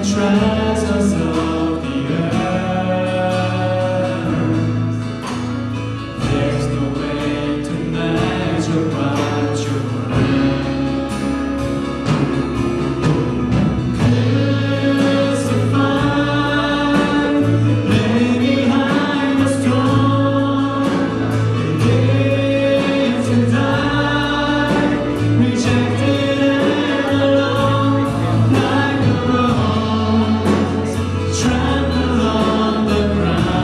treasures of the earth. There's no way to measure what you're worth. Crucified, lay behind the storm, lived and died, rejected and alone, like a rose trampled on the ground.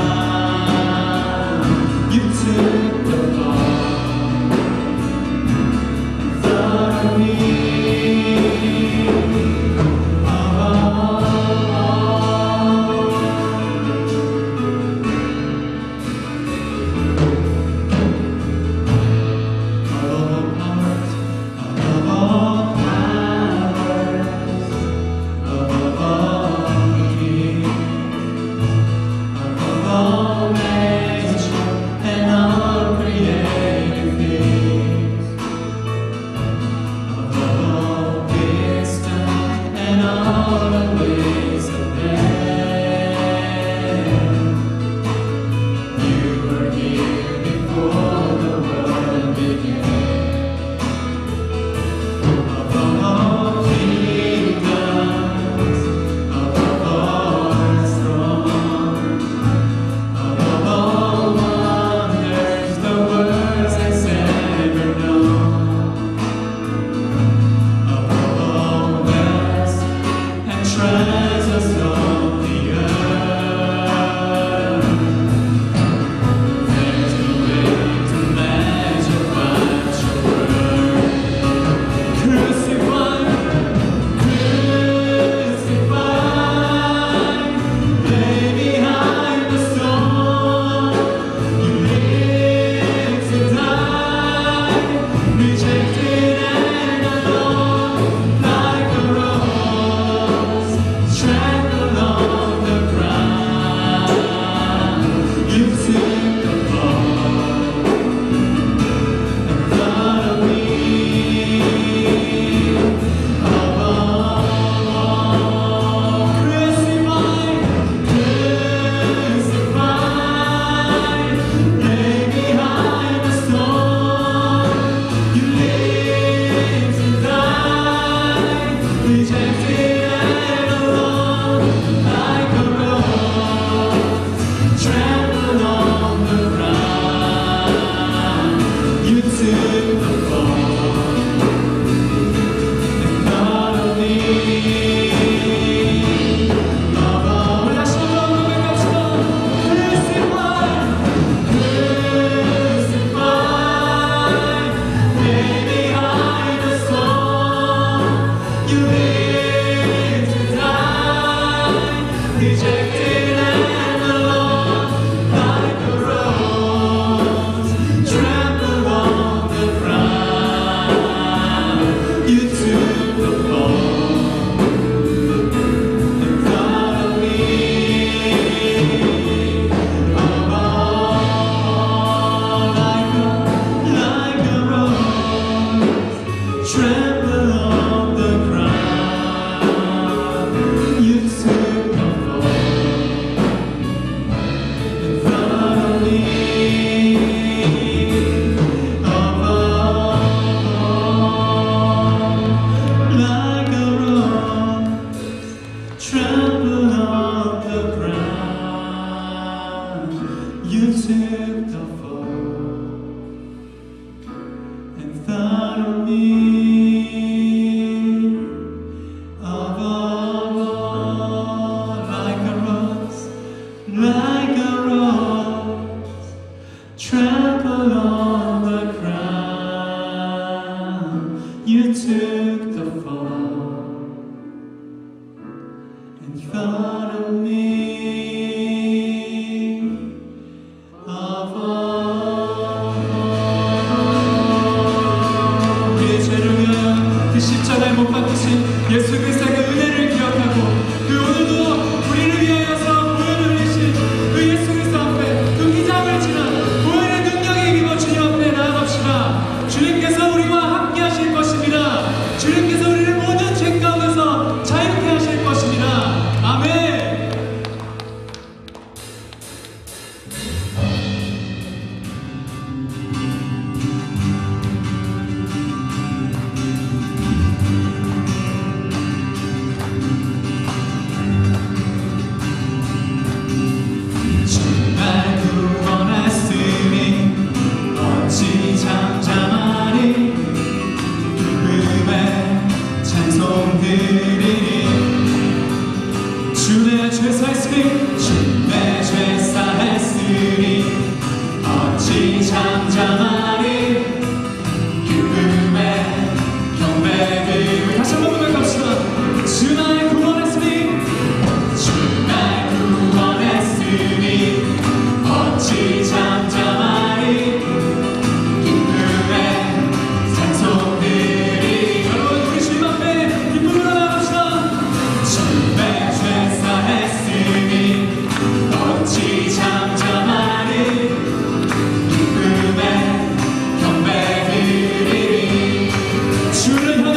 You took the fall, thought of me. Treasures of the earth. There's no way to measure what you're worth. Crucified, crucified, lay behind the storm. You lived to die, rejected and alone, like a rose trampled on the ground. You took the fall and thought of me. Above all, crucified, crucified, lay behind the storm. You lived to die, rejected and alone, like a rose trampled on the ground. You took the fall and thought of me. Above all, crucified, crucified, lay behind the storm. You lived to die, rejected and alone, like a rose trampled on the ground. You took the fall and thought of me. Above all, like a rose trampled on the ground. You took the fall and thought of me. Above all, like a rose trampled on the ground. You took the fall and thought of me. Above all, like a rose trampled on the ground. You took the fall and thought of me. 우리의 죄를 위하여 그 십자가에 못 박히신 예수 그리스도의 은혜를 기억하고 그 오늘도 우리를 위하여서 보혈을 흘리신 그 예수 그리스도 앞에 그 휘장을 지나 보혈의 능력에 입어 주님 앞에 나아갑시다. 주님께서 우리와 함께 하실 것입니다. 주님께서 우리를 모든 죄 가운데서 자유케 하실 것입니다. 내 죄 사했으니 주 내 죄 사했으니 어찌 잠잠하리 기쁨의 경배를 다시 한번 고백합시다. 주 날 구원했으니 주 날 구원했으니 어찌 잠잠하리 기쁨의 찬송들이 여러분 우리 주님 앞에 기쁨으로 나갑시다. 주 내 죄 사했으니 어찌 잠잠하리 기쁨의 경배드리리 주를 향한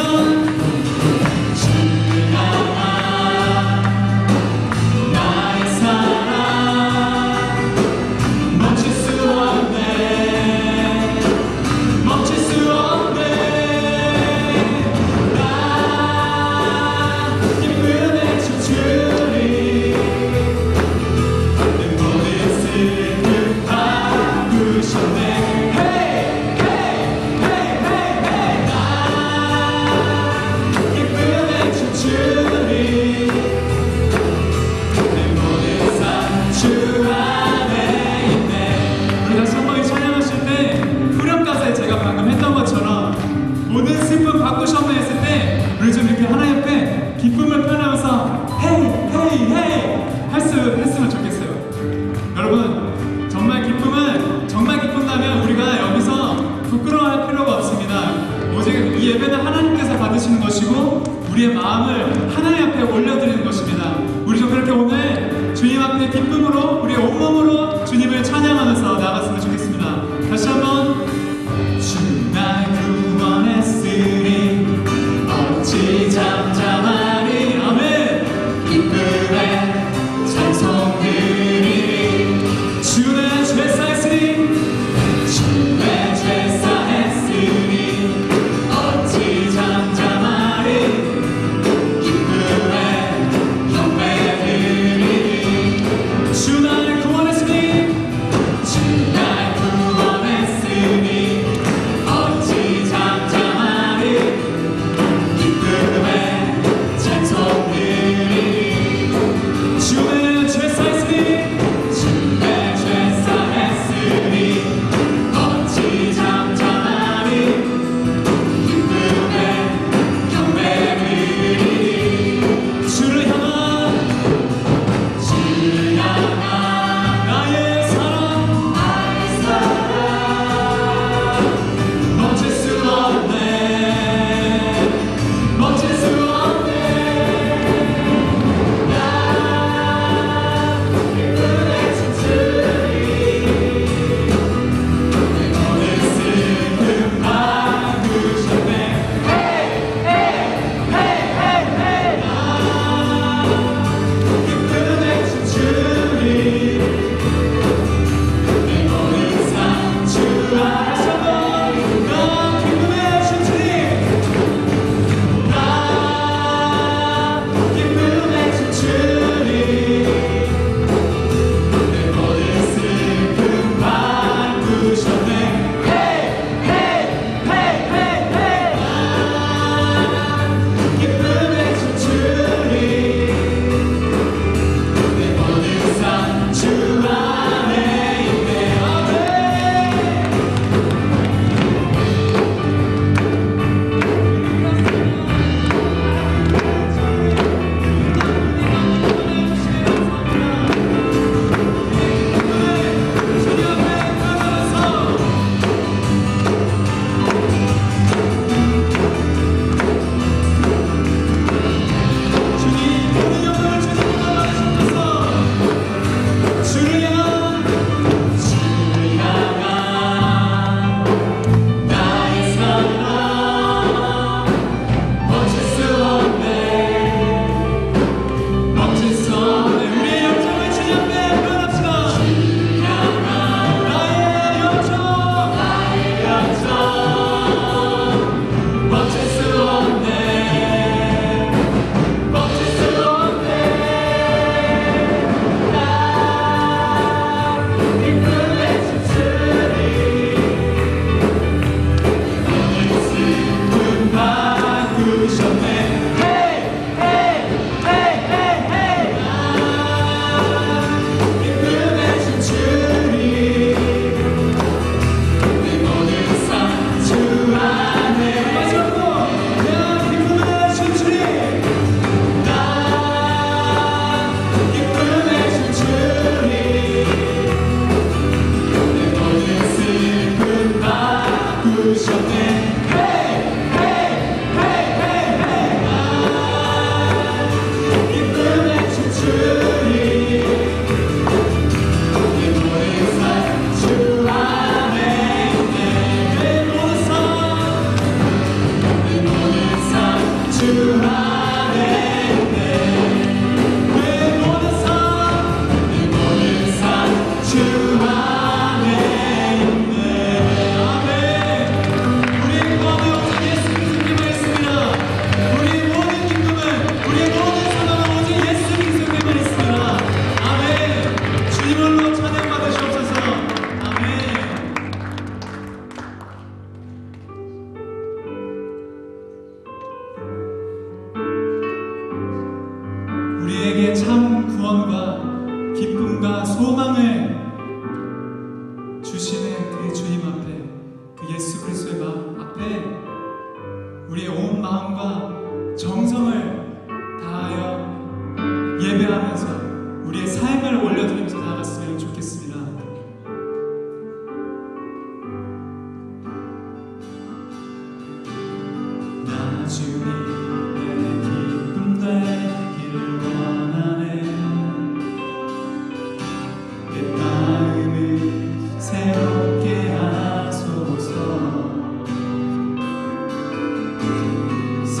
나의 사랑 멈출 수 없네 멈출 수 없네 나 기쁨에 춤추리 내 모든 슬픔 바꾸셨네 Hey hey hey hey hey 나 기쁨에 춤추리 내 모든 삶 주 안에 있네. 우리 다시 한번 찬양하실 때 후렴 가사에 제가 방금 했던 것처럼 모든 슬픔 바꾸셨네 했을 때 우리 좀 이렇게 하나님 앞에 기쁨을 표현하면서 헤이 헤이 헤이 했으면 좋겠어요. 여러분 정말 기쁨은 정말 기쁜다면 우리가 여기서 부끄러워할 필요가 없습니다. 오직 이 예배는 하나님께서 받으시는 것이고 우리의 마음을 하나님 앞에 올려드리는 것입니다. 우리 좀 그렇게 오늘 주님 앞에 기쁨으로 우리의 온몸으로 주님을 찬양하면서 나갔으면 좋겠습니다. 다시 한번 주 날 구원했으니 어찌 잠잠하리 아멘 기쁨의 찬송들이 주 내 죄 사했으니 주 내 죄 사했으니 어찌 잠잠하리 기쁨의 경배드리니 주 날 구원했으니 참 구원과 기쁨과 소망을 주시는 그 주님 앞에, 그 예수 그리스도의 마음 앞에 우리의 온 마음과 정성을 다하여 예배하면서 우리의 삶을 올려드리면서 나아갔으면 좋겠습니다. 나 주님의 기쁨 되기를 원하네. 내 마음을 새롭게 하소서. 새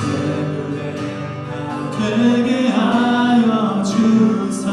노래가 되게 하여 주사.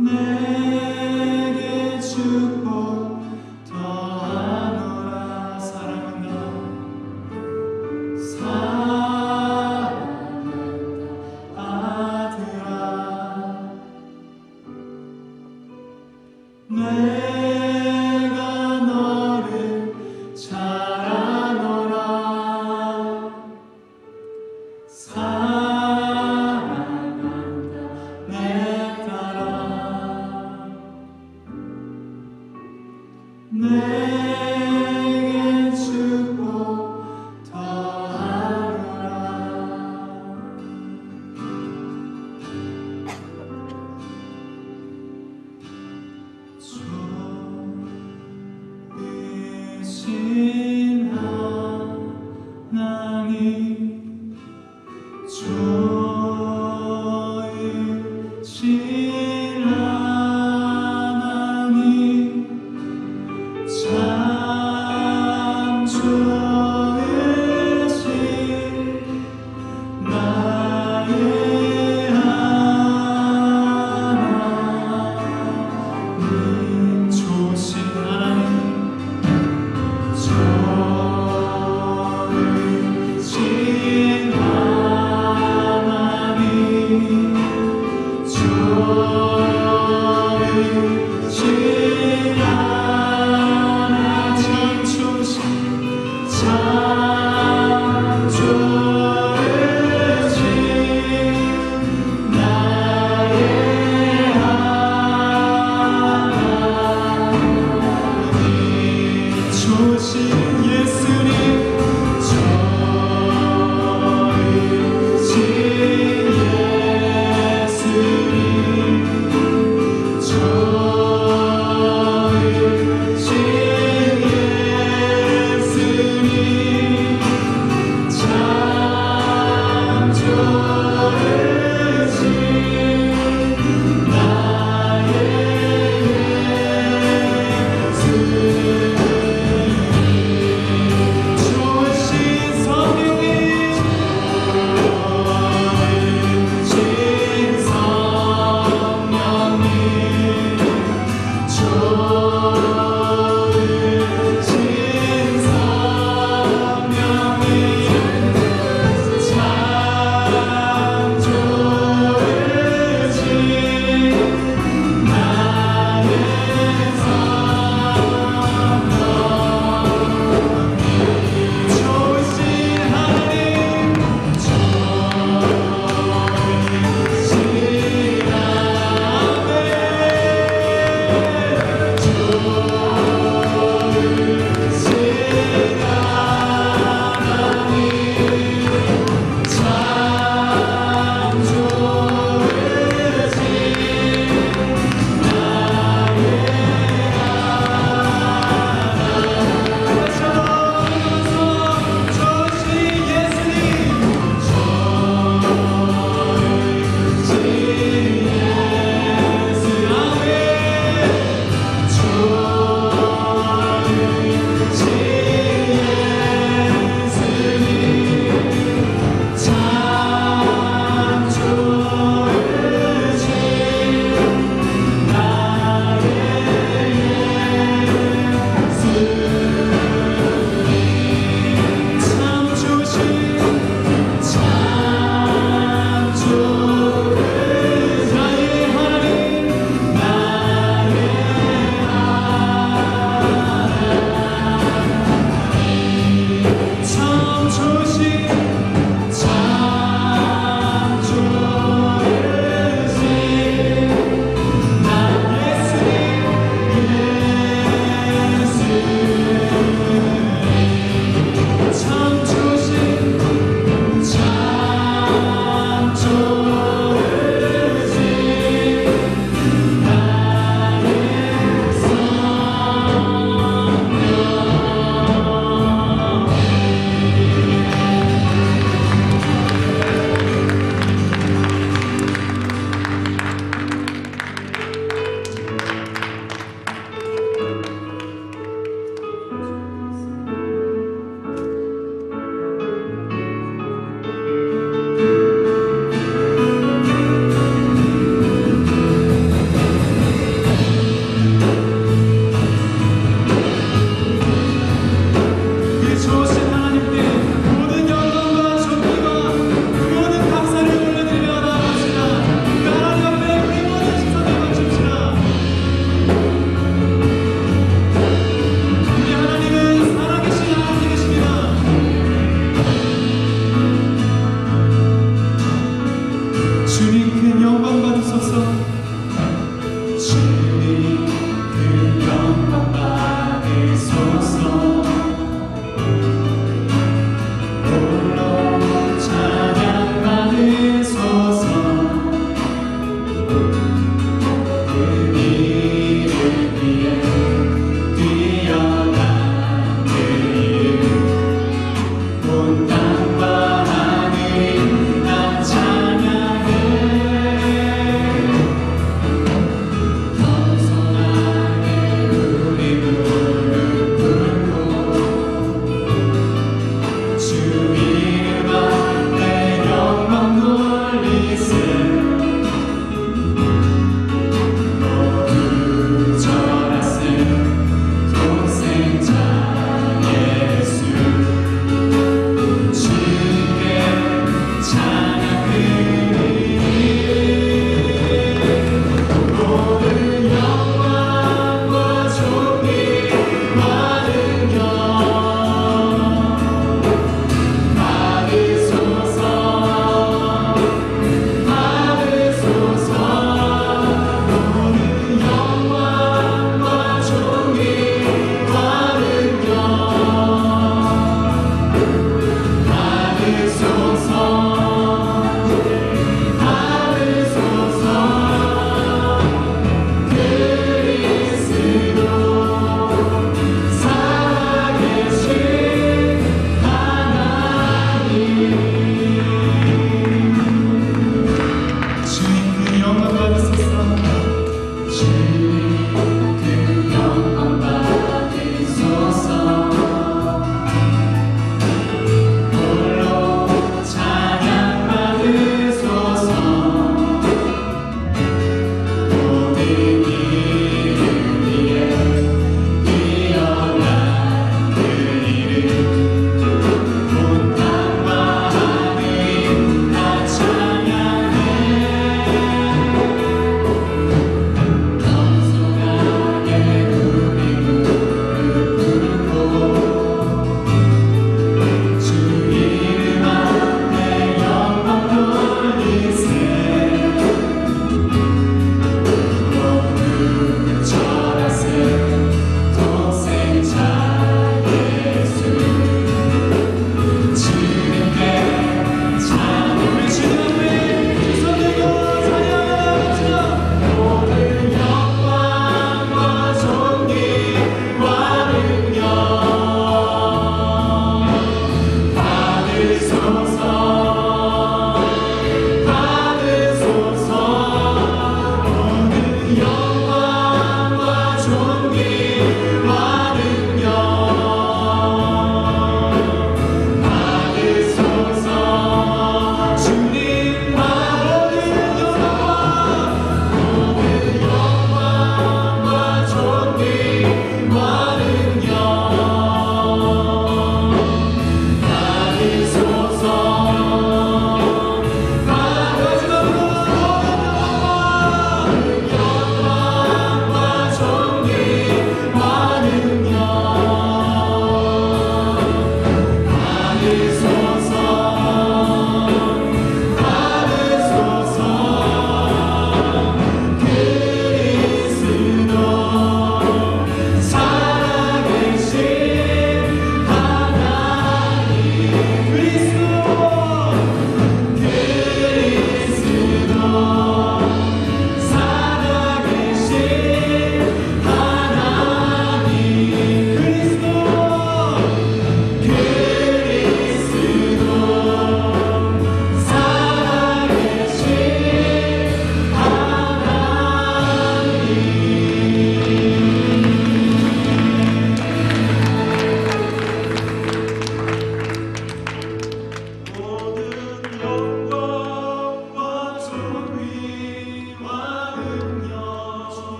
내게 축복 더하노라. 사랑한다 사랑한다 아들아. 내가 너를 잘 아노라. 사랑한다 내 딸아.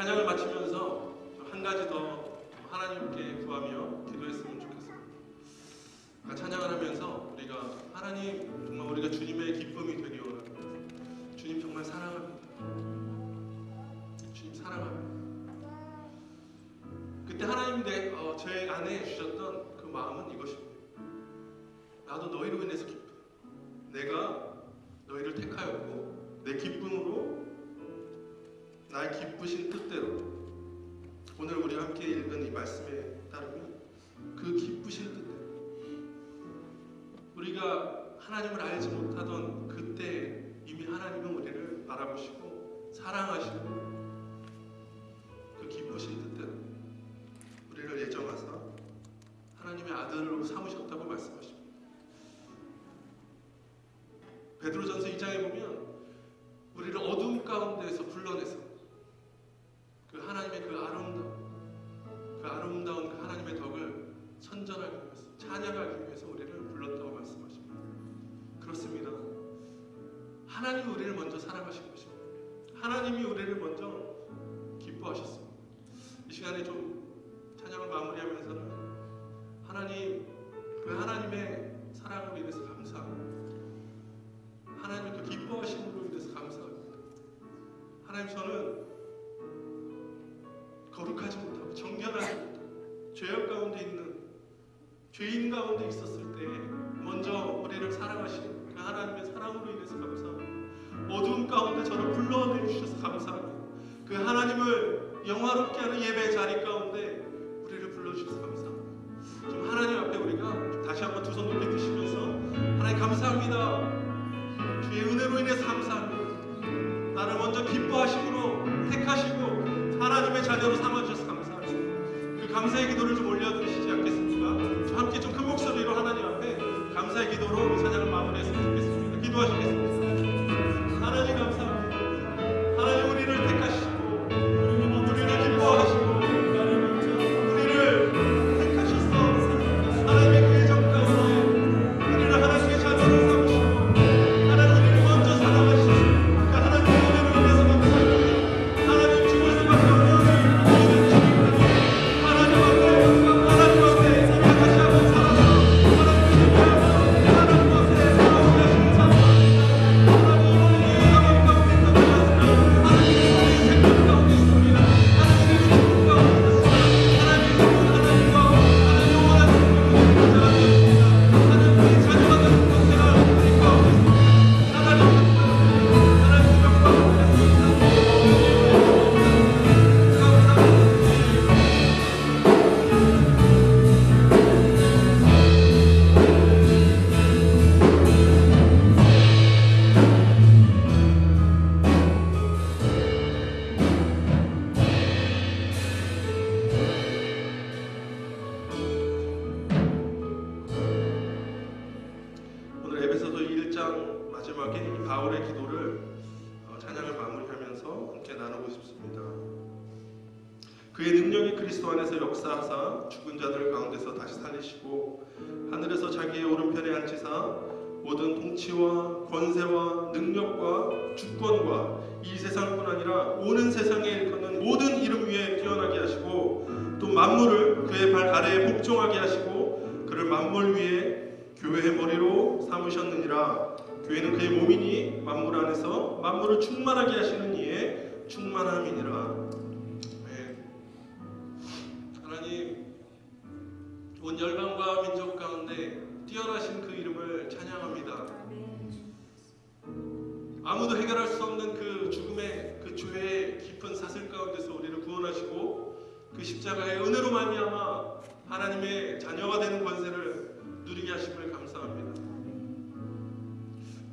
찬양을 마치면서 한 가지 더 하나님께 구하며 기도했으면 좋겠습니다. 찬양을 하면서 우리가 하나님 정말 우리가 주님의 기쁨이 되기 원합니다. 주님 정말 사랑합니다. 주님 사랑합니다. 그때 하나님 제 안에 주셨던 그 마음은 이것입니다. 나도 너희로 인해서 기뻐. 내가 너희를 택하였고 내 기쁨으로 나의 기쁘신 뜻대로 오늘 우리 함께 읽은 이 말씀에 따르면 그 기쁘신 뜻대로 우리가 하나님을 알지 못하던 그때 이미 하나님은 우리를 바라보시고 사랑하시고 그 기쁘신 뜻대로 우리를 예정하사 하나님의 아들로 삼으셨다고 말씀하십니다. 베드로전서 2장에 보면 우리를 어두움 가운데에서 불러내서 그 하나님의 그 아름다운 그 하나님의 덕을 선전하기 위해서 찬양하기 위해서 우리를 불렀다고 말씀하십니다. 그렇습니다. 하나님이 우리를 먼저 사랑하신 것입니다. 하나님이 우리를 먼저 기뻐하셨습니다. 이 시간에 좀 찬양을 마무리하면서는 하나님, 그 하나님의 사랑으로 인해서 감사합니다. 하나님의 그 기뻐하심으로 인해서 감사합니다. 하나님, 저는 거룩하지 못하고 정결하지 못하고 죄악 가운데 있는 죄인 가운데 있었을 때 먼저 우리를 사랑하신 그 하나님의 사랑으로 인해서 감사합니다. 어두움 가운데 저를 불러내주셔서 감사합니다. 그 하나님을 영화롭게 하는 예배 자리 가운데 우리를 불러주셔서 감사합니다. 좀 하나님 앞에 우리가 다시 한번 두 손 높이 드시면서 하나님 감사합니다. 주의 은혜로 인해서 감사합니다. 나를 먼저 기뻐하심으로 택하시고 하나님의 자녀로 삼아주셔서 감사합니다. 그 감사의 기도를 좀 올려드리시지 않겠습니까? 저 함께 좀 큰 목소리로 하나님 앞에 감사의 기도로 이 찬양을 마무리했으면 좋겠습니다. 기도하시겠습니다. 하나님 감사합니다. 하나님 우리를 택하시고 우리를 기뻐하시고 우리를 택하셔서 하나님의 그 예정 가운데 우리를 하나님의 자녀로 삼으시고 하나님 우리를 먼저 사랑하시고 그 하나님의 은혜로 인해서 감사합니다. 하나님 죽을 수밖에 없는 모든 주님께로 하나님 앞에 다시 한번 살아서 하나님 앞에 살아오게 하시는 감사합니다. 하나님 우리의 상황 가운데 있는 것이었으나 하나님의 생각 가운데 있습니다. 하나님의 죽음 가운데 있습니다. 하나님의 하나님과 하나님 영원한 생명을 자가 되었습니다. 하나님 우리의 자녀가 되는 것을 우리 가운데 있습니다. 하나님 오늘 에베소서 1장 마지막에 이 바울의 기도를 찬양을 마무리하면서 함께 나누고 싶습니다. 그의 능력이 그리스도 안에서 역사하사 죽은 자들 가운데서 다시 살리시고 하늘에서 자기의 오른편에 앉히사 모든 통치와 권세와 능력과 주권과 이 세상뿐 아니라 오는 세상에 일컫는 모든 이름 위에 뛰어나게 하시고 또 만물을 그의 발 아래에 복종하게 하시고 그를 만물 위에 교회의 머리로 삼으셨느니라. 교회는 그의 몸이니 만물 안에서 만물을 충만하게 하시는 이의 충만함이니라. 하나님, 온 열방과 민족 가운데 뛰어나신 그 이름을 찬양합니다. 아무도 해결할 수 없는 그 죽음의 그 죄의 깊은 사슬 가운데서 우리를 구원하시고 그 십자가의 은혜로 말미암아 하나님의 자녀가 되는 권세를 누리게 하심을 감사합니다.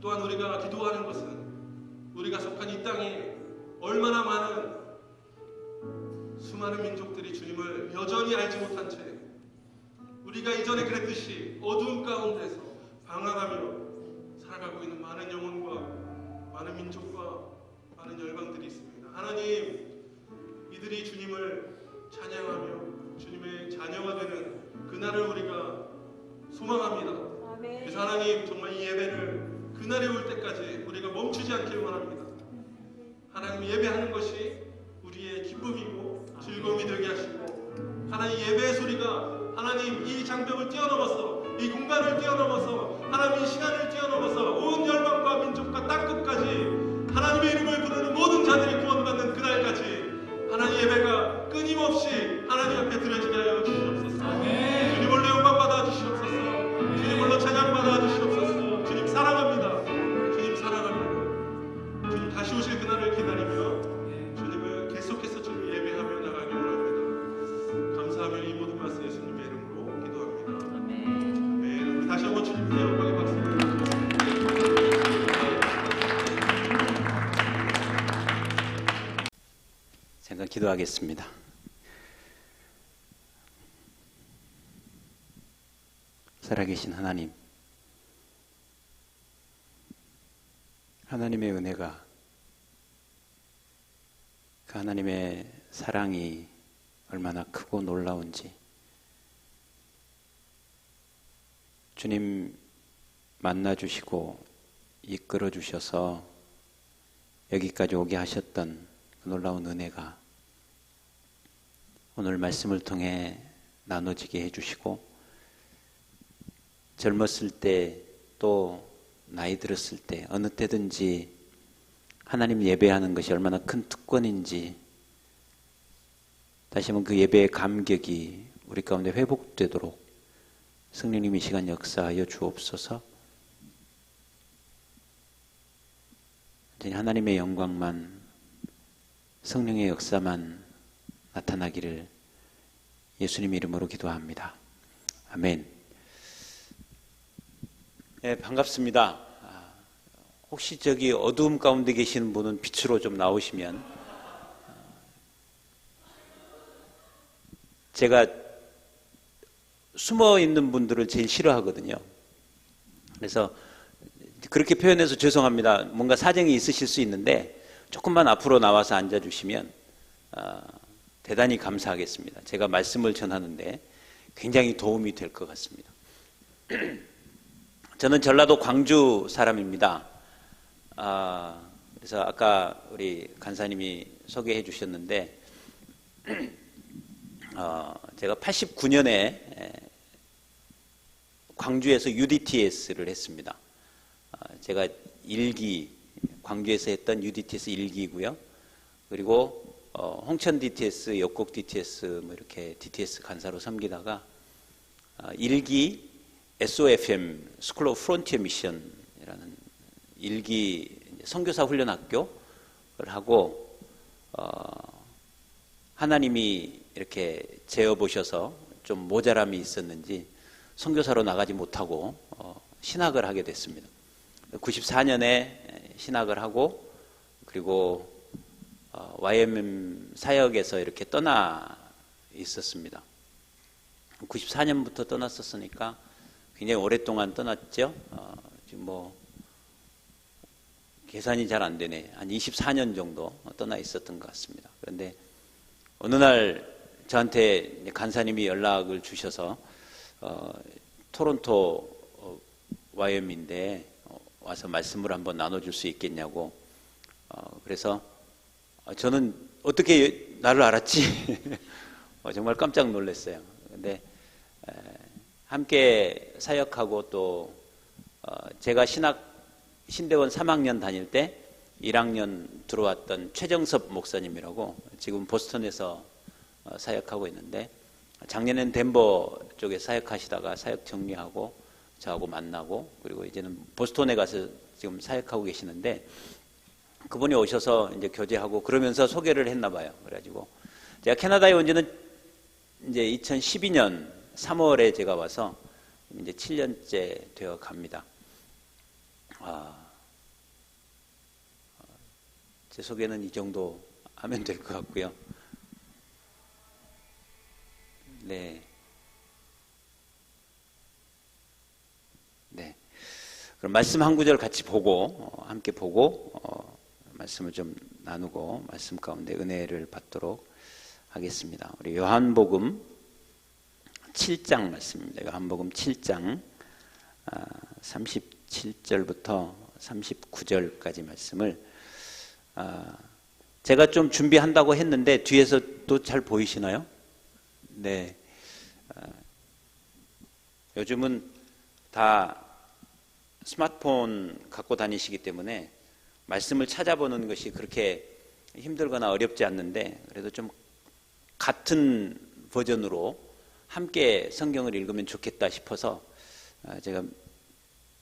또한 우리가 기도하는 것은 우리가 속한 이 땅에 얼마나 많은 수많은 민족들이 주님을 여전히 알지 못한 채 우리가 이전에 그랬듯이 어두움 가운데서 방황하며 살아가고 있는 많은 영혼과 많은 민족과 많은 열방들이 있습니다. 하나님, 이들이 주님을 찬양하며 주님의 자녀가 되는 그날을 우리가 소망합니다. 그래서 하나님, 정말 이 예배를 그날이 올 때까지 우리가 멈추지 않길 원합니다. 하나님, 예배하는 것이 우리의 기쁨이고 하나님 예배의 소리가 하나님 이 장벽을 뛰어넘어서 이 공간을 뛰어넘어서 하나님 이 시간을 뛰어넘어서 온 열방과 민족과 땅끝까지 하나님의 이름을 부르는 모든 자들이 구원받는 그날까지 하나님 예배가 끊임없이 하나님 앞에 드려지게 하여 주시옵소서. 주님 홀로 영광 받아 주시옵소서. 주님 홀로 찬양 받아 주시옵소서. 주님 사랑합니다. 주님 사랑합니다. 주님 다시 오실 그날을 기다리며 주님을 계속해서 주님 예배하며 나가기 원합니다. 감사하며 이 모든 말씀 예수님의 이름으로 기도합니다. 아멘. 우리 다시 한번 주님께 영광의 박수 드립니다. 잠깐 기도하겠습니다. 살아계신 하나님, 하나님의 은혜가, 그 하나님의 사랑이 얼마나 크고 놀라운지 주님 만나주시고 이끌어주셔서 여기까지 오게 하셨던 그 놀라운 은혜가 오늘 말씀을 통해 나눠지게 해주시고 젊었을 때 또 나이 들었을 때 어느 때든지 하나님 예배하는 것이 얼마나 큰 특권인지 다시 한번 그 예배의 감격이 우리 가운데 회복되도록 성령님 이 시간 역사하여 주옵소서. 하나님의 영광만, 성령의 역사만 나타나기를 예수님 이름으로 기도합니다. 아멘. 네, 반갑습니다. 혹시 저기 어두움 가운데 계시는 분은 빛으로 좀 나오시면, 제가 숨어 있는 분들을 제일 싫어하거든요. 그래서 그렇게 표현해서 죄송합니다. 뭔가 사정이 있으실 수 있는데 조금만 앞으로 나와서 앉아주시면 대단히 감사하겠습니다. 제가 말씀을 전하는데 굉장히 도움이 될 것 같습니다. 저는 전라도 광주 사람입니다. 그래서 아까 우리 간사님이 소개해 주셨는데 제가 89년에 광주에서 UDTS를 했습니다. 제가 1기, 광주에서 했던 UDTS 1기고요. 그리고 홍천 DTS, 역곡 DTS 뭐 이렇게 DTS 간사로 섬기다가 1기 SOFM, 스쿨 오브 프론티어 미션이라는 1기 선교사 훈련학교를 하고 하나님이 이렇게 재어보셔서 좀 모자람이 있었는지 선교사로 나가지 못하고 신학을 하게 됐습니다. 94년에 신학을 하고 그리고 YMM 사역에서 이렇게 떠나 있었습니다. 94년부터 떠났었으니까 굉장히 오랫동안 떠났죠. 지금 뭐 계산이 잘 안 되네. 한 24년 정도 떠나 있었던 것 같습니다. 그런데 어느 날 저한테 간사님이 연락을 주셔서 토론토 YM인데 와서 말씀을 한번 나눠줄 수 있겠냐고. 그래서 저는 어떻게 나를 알았지? 정말 깜짝 놀랐어요. 근데 함께 사역하고 또 제가 신대원 3학년 다닐 때 1학년 들어왔던 최정섭 목사님이라고 지금 보스턴에서 사역하고 있는데 작년엔 덴버 쪽에 사역하시다가 사역 정리하고 저하고 만나고 그리고 이제는 보스턴에 가서 지금 사역하고 계시는데 그분이 오셔서 이제 교제하고 그러면서 소개를 했나 봐요. 그래가지고 제가 캐나다에 온 지는 이제 2012년 3월에 제가 와서 이제 7년째 되어 갑니다. 제 소개는 이 정도 하면 될 것 같고요. 네. 그럼 말씀 한 구절 같이 보고 함께 보고 말씀을 좀 나누고 말씀 가운데 은혜를 받도록 하겠습니다. 우리 요한복음 7장 말씀입니다. 요한복음 7장 37절부터 39절까지 말씀을 제가 좀 준비한다고 했는데 뒤에서 또 잘 보이시나요? 네. 요즘은 다 스마트폰 갖고 다니시기 때문에 말씀을 찾아보는 것이 그렇게 힘들거나 어렵지 않는데, 그래도 좀 같은 버전으로 함께 성경을 읽으면 좋겠다 싶어서 제가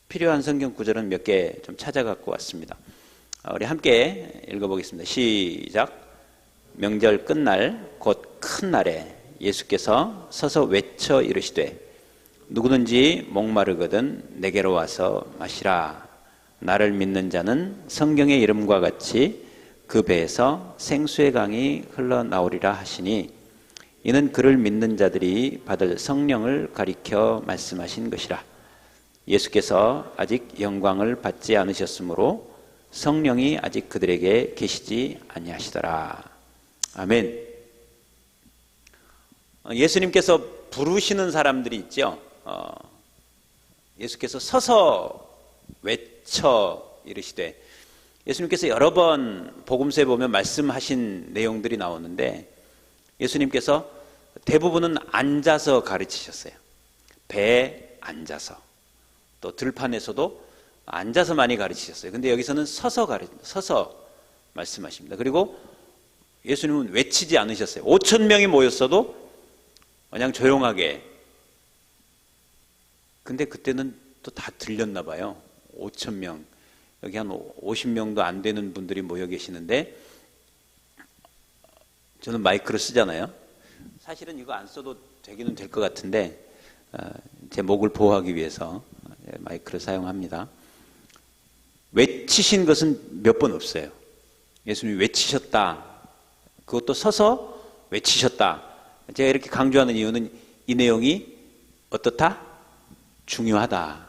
필요한 성경 구절은 몇 개 좀 찾아갖고 왔습니다. 우리 함께 읽어보겠습니다. 시작. 명절 끝날 곧 큰 날에 예수께서 서서 외쳐 이르시되 누구든지 목마르거든 내게로 와서 마시라. 나를 믿는 자는 성경의 이름과 같이 그 배에서 생수의 강이 흘러나오리라 하시니 이는 그를 믿는 자들이 받을 성령을 가리켜 말씀하신 것이라. 예수께서 아직 영광을 받지 않으셨으므로 성령이 아직 그들에게 계시지 아니하시더라. 아멘. 예수님께서 부르시는 사람들이 있죠. 예수께서 서서 외쳐 이르시되, 예수님께서 여러 번 복음서에 보면 말씀하신 내용들이 나오는데 예수님께서 대부분은 앉아서 가르치셨어요. 배에 앉아서, 또 들판에서도 앉아서 많이 가르치셨어요. 근데 여기서는 서서 말씀하십니다. 그리고 예수님은 외치지 않으셨어요. 5천 명이 모였어도 그냥 조용하게. 근데 그때는 또 다 들렸나 봐요. 5천 명. 여기 한 50명도 안 되는 분들이 모여 계시는데 저는 마이크를 쓰잖아요. 사실은 이거 안 써도 되기는 될 것 같은데 제 목을 보호하기 위해서 마이크를 사용합니다. 외치신 것은 몇 번 없어요. 예수님이 외치셨다. 그것도 서서 외치셨다. 제가 이렇게 강조하는 이유는 이 내용이 어떻다? 중요하다.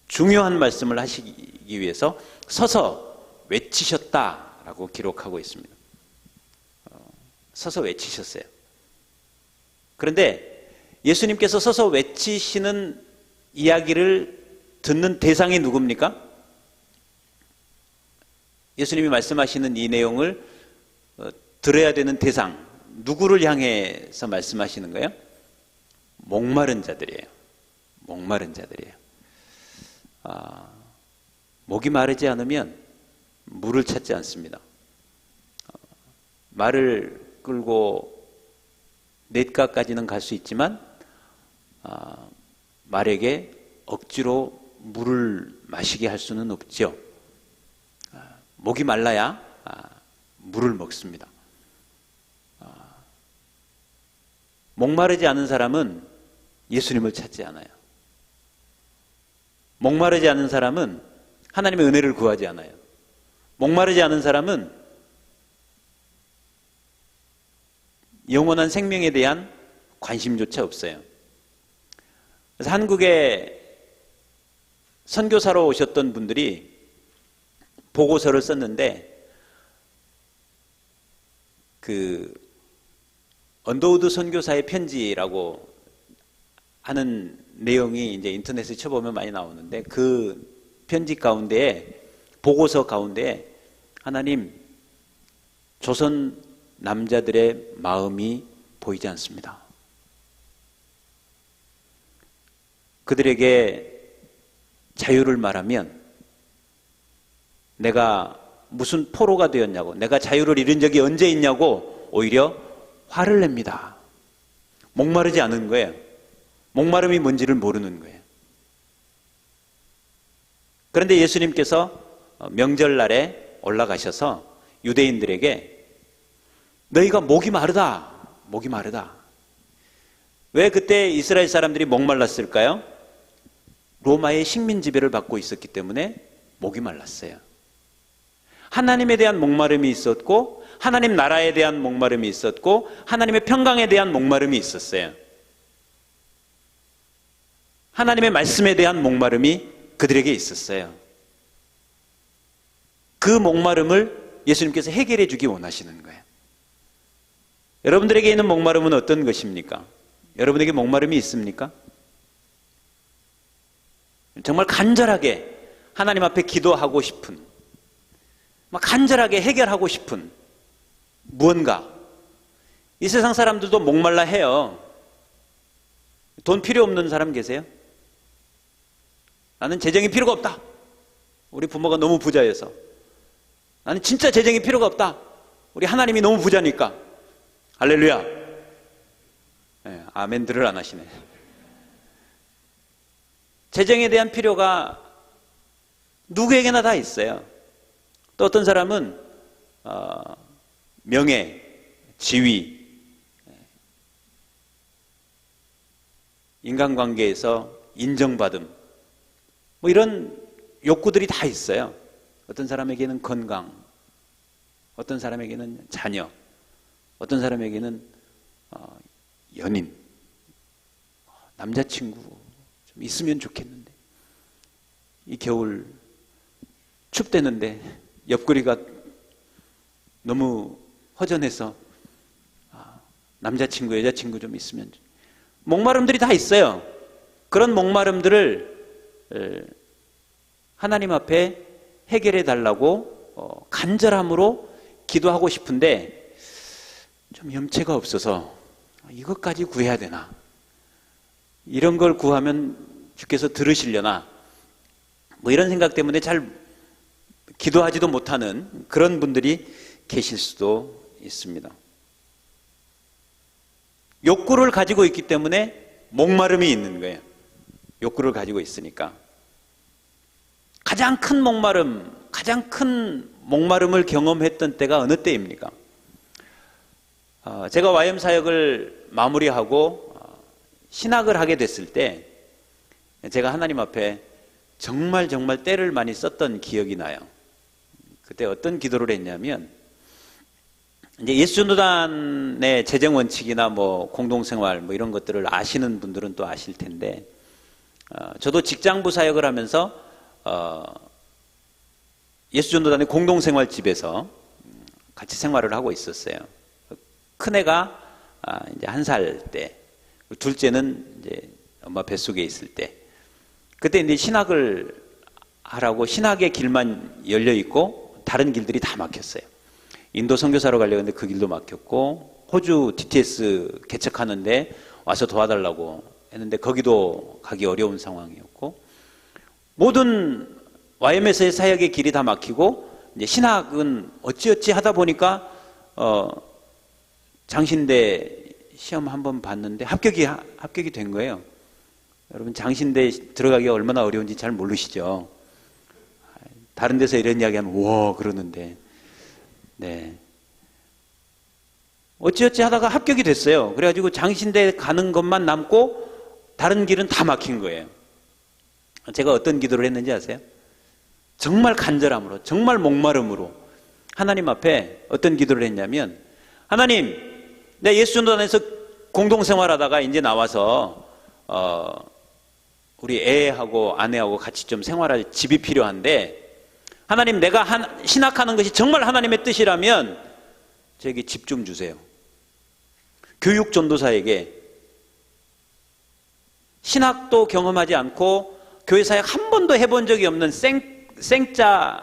중요한 말씀을 하시기 위해서 서서 외치셨다라고 기록하고 있습니다. 서서 외치셨어요. 그런데 예수님께서 서서 외치시는 이야기를 듣는 대상이 누굽니까? 예수님이 말씀하시는 이 내용을 들어야 되는 대상, 누구를 향해서 말씀하시는 거예요? 목마른 자들이에요. 목마른 자들이에요. 목이 마르지 않으면 물을 찾지 않습니다. 말을 끌고 냇가까지는 갈 수 있지만 말에게 억지로 물을 마시게 할 수는 없죠. 목이 말라야 물을 먹습니다. 목마르지 않은 사람은 예수님을 찾지 않아요. 목마르지 않은 사람은 하나님의 은혜를 구하지 않아요. 목마르지 않은 사람은 영원한 생명에 대한 관심조차 없어요. 그래서 한국에 선교사로 오셨던 분들이 보고서를 썼는데 언더우드 선교사의 편지라고 하는 내용이 이제 인터넷에 쳐보면 많이 나오는데 그 편지 가운데에, 보고서 가운데에 하나님, 조선 남자들의 마음이 보이지 않습니다. 그들에게 자유를 말하면 내가 무슨 포로가 되었냐고, 내가 자유를 잃은 적이 언제 있냐고 오히려 화를 냅니다. 목마르지 않은 거예요. 목마름이 뭔지를 모르는 거예요. 그런데 예수님께서 명절날에 올라가셔서 유대인들에게 너희가 목이 마르다, 목이 마르다. 왜 그때 이스라엘 사람들이 목말랐을까요? 로마의 식민 지배를 받고 있었기 때문에 목이 말랐어요. 하나님에 대한 목마름이 있었고, 하나님 나라에 대한 목마름이 있었고, 하나님의 평강에 대한 목마름이 있었어요. 하나님의 말씀에 대한 목마름이 그들에게 있었어요. 그 목마름을 예수님께서 해결해 주기 원하시는 거예요. 여러분들에게 있는 목마름은 어떤 것입니까? 여러분에게 목마름이 있습니까? 정말 간절하게 하나님 앞에 기도하고 싶은, 간절하게 해결하고 싶은 무언가, 이 세상 사람들도 목말라 해요. 돈 필요 없는 사람 계세요? 나는 재정이 필요가 없다. 우리 부모가 너무 부자여서. 나는 진짜 재정이 필요가 없다. 우리 하나님이 너무 부자니까. 할렐루야. 네, 아멘들을 안 하시네. 재정에 대한 필요가 누구에게나 다 있어요. 또 어떤 사람은 명예, 지위, 인간관계에서 인정받음, 뭐 이런 욕구들이 다 있어요. 어떤 사람에게는 건강, 어떤 사람에게는 자녀, 어떤 사람에게는 연인, 남자친구 좀 있으면 좋겠는데, 이 겨울 춥대는데 옆구리가 너무 허전해서 남자친구, 여자친구 좀 있으면. 목마름들이 다 있어요. 그런 목마름들을 하나님 앞에 해결해 달라고 간절함으로 기도하고 싶은데 좀 염치가 없어서 이것까지 구해야 되나? 이런 걸 구하면 주께서 들으시려나? 뭐 이런 생각 때문에 잘 기도하지도 못하는 그런 분들이 계실 수도 있습니다. 욕구를 가지고 있기 때문에 목마름이 있는 거예요. 욕구를 가지고 있으니까. 가장 큰 목마름을 경험했던 때가 어느 때입니까? 제가 YM 사역을 마무리하고 신학을 하게 됐을 때 제가 하나님 앞에 정말 때를 많이 썼던 기억이 나요. 그때 어떤 기도를 했냐면, 이제 예수전도단의 재정 원칙이나 뭐 공동생활 뭐 이런 것들을 아시는 분들은 또 아실 텐데, 저도 직장부 사역을 하면서 예수전도단의 공동생활 집에서 같이 생활을 하고 있었어요. 큰애가 이제 1살 때, 둘째는 이제 엄마 뱃속에 있을 때, 그때 이제 신학을 하라고 신학의 길만 열려 있고 다른 길들이 다 막혔어요. 인도 선교사로 가려고 했는데 그 길도 막혔고, 호주 DTS 개척하는데 와서 도와달라고 했는데 거기도 가기 어려운 상황이었고, 모든 YMS의 사역의 길이 다 막히고, 이제 신학은 어찌어찌 하다 보니까 장신대 시험 한번 봤는데 합격이 된 거예요. 여러분, 장신대 들어가기가 얼마나 어려운지 잘 모르시죠? 다른 데서 이런 이야기하면 우와 그러는데, 네, 어찌어찌 하다가 합격이 됐어요. 그래가지고 장신대 가는 것만 남고 다른 길은 다 막힌 거예요. 제가 어떤 기도를 했는지 아세요? 정말 간절함으로, 정말 목마름으로 하나님 앞에 어떤 기도를 했냐면, 하나님, 내가 예수전도단에서 공동생활하다가 이제 나와서 우리 애하고 아내하고 같이 좀 생활할 집이 필요한데, 하나님, 내가 신학하는 것이 정말 하나님의 뜻이라면 저에게 집 좀 주세요. 교육 전도사에게 신학도 경험하지 않고 교회 사역 한 번도 해본 적이 없는 생짜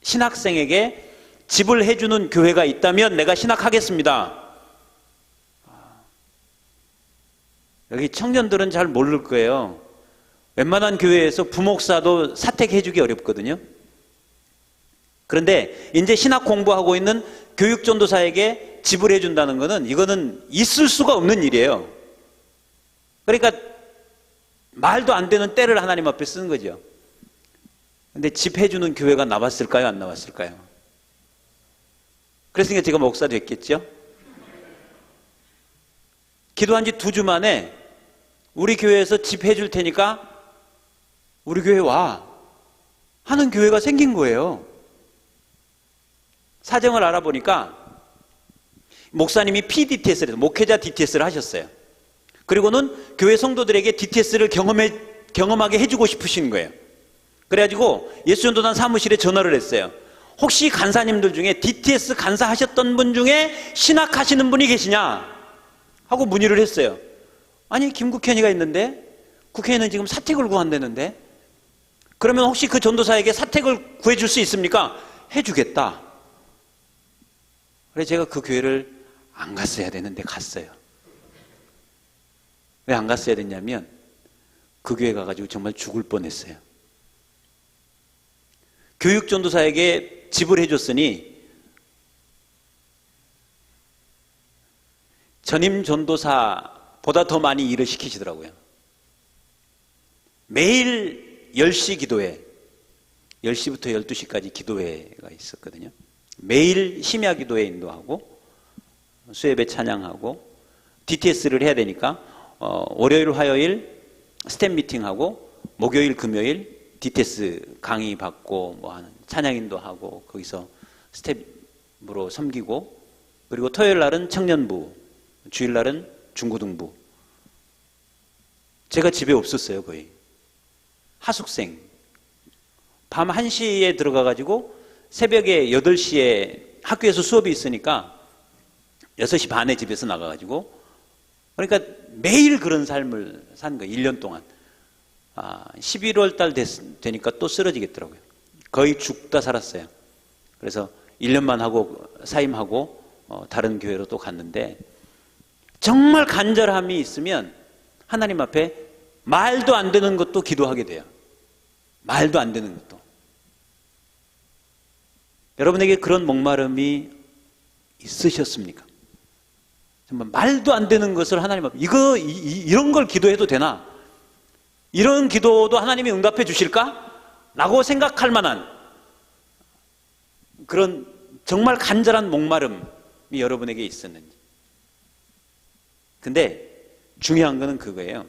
신학생에게 집을 해주는 교회가 있다면 내가 신학하겠습니다. 여기 청년들은 잘 모를 거예요. 웬만한 교회에서 부목사도 사택해주기 어렵거든요. 그런데 이제 신학 공부하고 있는 교육전도사에게 집을 해준다는 것은, 이거는 있을 수가 없는 일이에요. 그러니까 말도 안 되는 때를 하나님 앞에 쓰는 거죠. 근데 집 해주는 교회가 나왔을까요? 안 나왔을까요? 그랬으니까 제가 목사 됐겠죠? 기도한 지 2주 만에 우리 교회에서 집 해줄 테니까 우리 교회 와 하는 교회가 생긴 거예요. 사정을 알아보니까 목사님이 PDTS를, 목회자 DTS를 하셨어요. 그리고는 교회 성도들에게 DTS를 경험하게 해주고 싶으신 거예요. 그래가지고 예수전도단 사무실에 전화를 했어요. 혹시 간사님들 중에 DTS 간사 하셨던 분 중에 신학하시는 분이 계시냐 하고 문의를 했어요. 아니, 김국현이가 있는데, 국회의원은 지금 사택을 구한다는데, 그러면 혹시 그 전도사에게 사택을 구해줄 수 있습니까? 해주겠다. 그래서 제가 그 교회를 안 갔어야 되는데 갔어요. 왜 안 갔어야 됐냐면 그 교회 가가지고 정말 죽을 뻔했어요. 교육전도사에게 집을 해줬으니 전임 전도사보다 더 많이 일을 시키시더라고요. 매일 10시 기도회, 10시부터 12시까지 기도회가 있었거든요. 매일 심야 기도회 인도하고 수예배 찬양하고 DTS를 해야 되니까 월요일, 화요일 스텝 미팅하고 목요일, 금요일 DTS 강의 받고 뭐 하는 찬양 인도하고 거기서 스텝으로 섬기고 그리고 토요일 날은 청년부, 주일 날은 중고등부. 제가 집에 없었어요, 거의. 하숙생. 밤 1시에 들어가가지고 새벽에 8시에 학교에서 수업이 있으니까 6시 반에 집에서 나가가지고 그러니까 매일 그런 삶을 산 거예요. 1년 동안. 11월 달 되니까 또 쓰러지겠더라고요. 거의 죽다 살았어요. 그래서 1년만 하고 사임하고 다른 교회로 또 갔는데 정말 간절함이 있으면 하나님 앞에 말도 안 되는 것도 기도하게 돼요. 말도 안 되는 것도. 여러분에게 그런 목마름이 있으셨습니까? 정말 말도 안 되는 것을 하나님 앞에 이런 걸 기도해도 되나? 이런 기도도 하나님이 응답해 주실까? 라고 생각할 만한 그런 정말 간절한 목마름이 여러분에게 있었는지. 근데 중요한 거는 그거예요.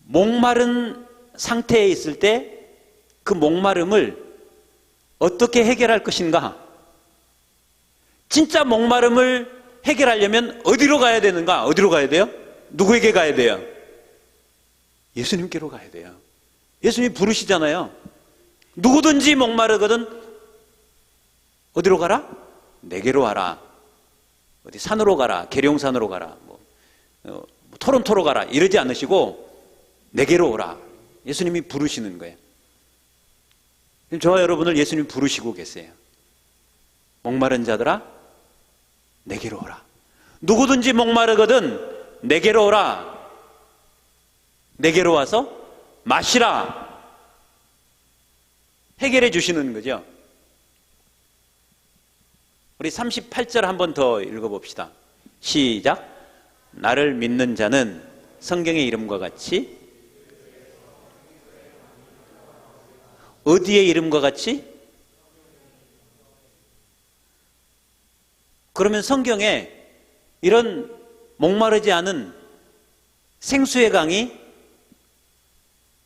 목마른 상태에 있을 때 그 목마름을 어떻게 해결할 것인가? 진짜 목마름을 해결하려면 어디로 가야 되는가? 어디로 가야 돼요? 누구에게 가야 돼요? 예수님께로 가야 돼요. 예수님이 부르시잖아요. 누구든지 목마르거든 어디로 가라? 내게로 와라. 어디 산으로 가라. 계룡산으로 가라. 토론토로 가라. 이러지 않으시고 내게로 오라. 예수님이 부르시는 거예요. 저와 여러분을 예수님이 부르시고 계세요. 목마른 자들아 내게로 오라. 누구든지 목마르거든 내게로 오라. 내게로 와서 마시라. 해결해 주시는 거죠. 우리 38절 한 번 더 읽어봅시다. 시작. 나를 믿는 자는 성경의 이름과 같이 어디의 이름과 같이? 그러면 성경에 이런 목마르지 않은 생수의 강이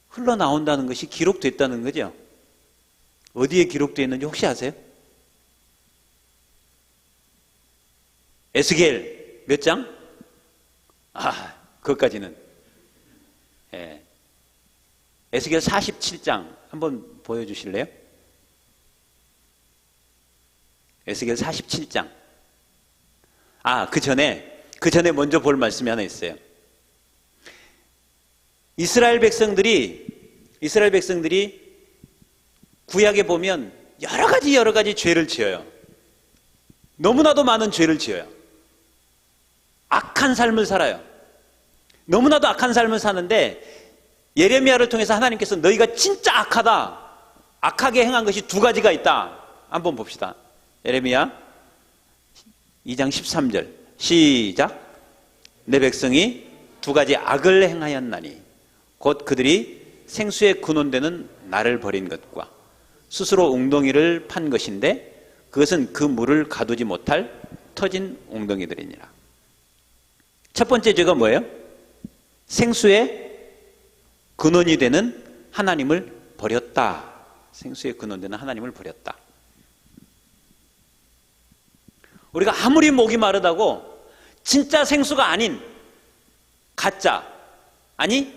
흘러나온다는 것이 기록됐다는 거죠. 어디에 기록되어 있는지 혹시 아세요? 에스겔 몇 장? 그것까지는. 예. 에스겔 47장 한번 보여주실래요? 에스겔 47장. 그 전에 먼저 볼 말씀이 하나 있어요. 이스라엘 백성들이 구약에 보면 여러 가지 죄를 지어요. 너무나도 많은 죄를 지어요. 악한 삶을 살아요. 너무나도 악한 삶을 사는데 예레미야를 통해서 하나님께서 너희가 진짜 악하게 행한 것이 2가지가 있다. 한번 봅시다. 예레미야 2장 13절 시작. 내 백성이 2가지 악을 행하였나니 곧 그들이 생수에 근원되는 나를 버린 것과 스스로 웅덩이를 판 것인데 그것은 그 물을 가두지 못할 터진 웅덩이들이니라. 첫 번째 죄가 뭐예요? 생수의 근원이 되는 하나님을 버렸다. 생수의 근원되는 하나님을 버렸다. 우리가 아무리 목이 마르다고 진짜 생수가 아닌 가짜, 아니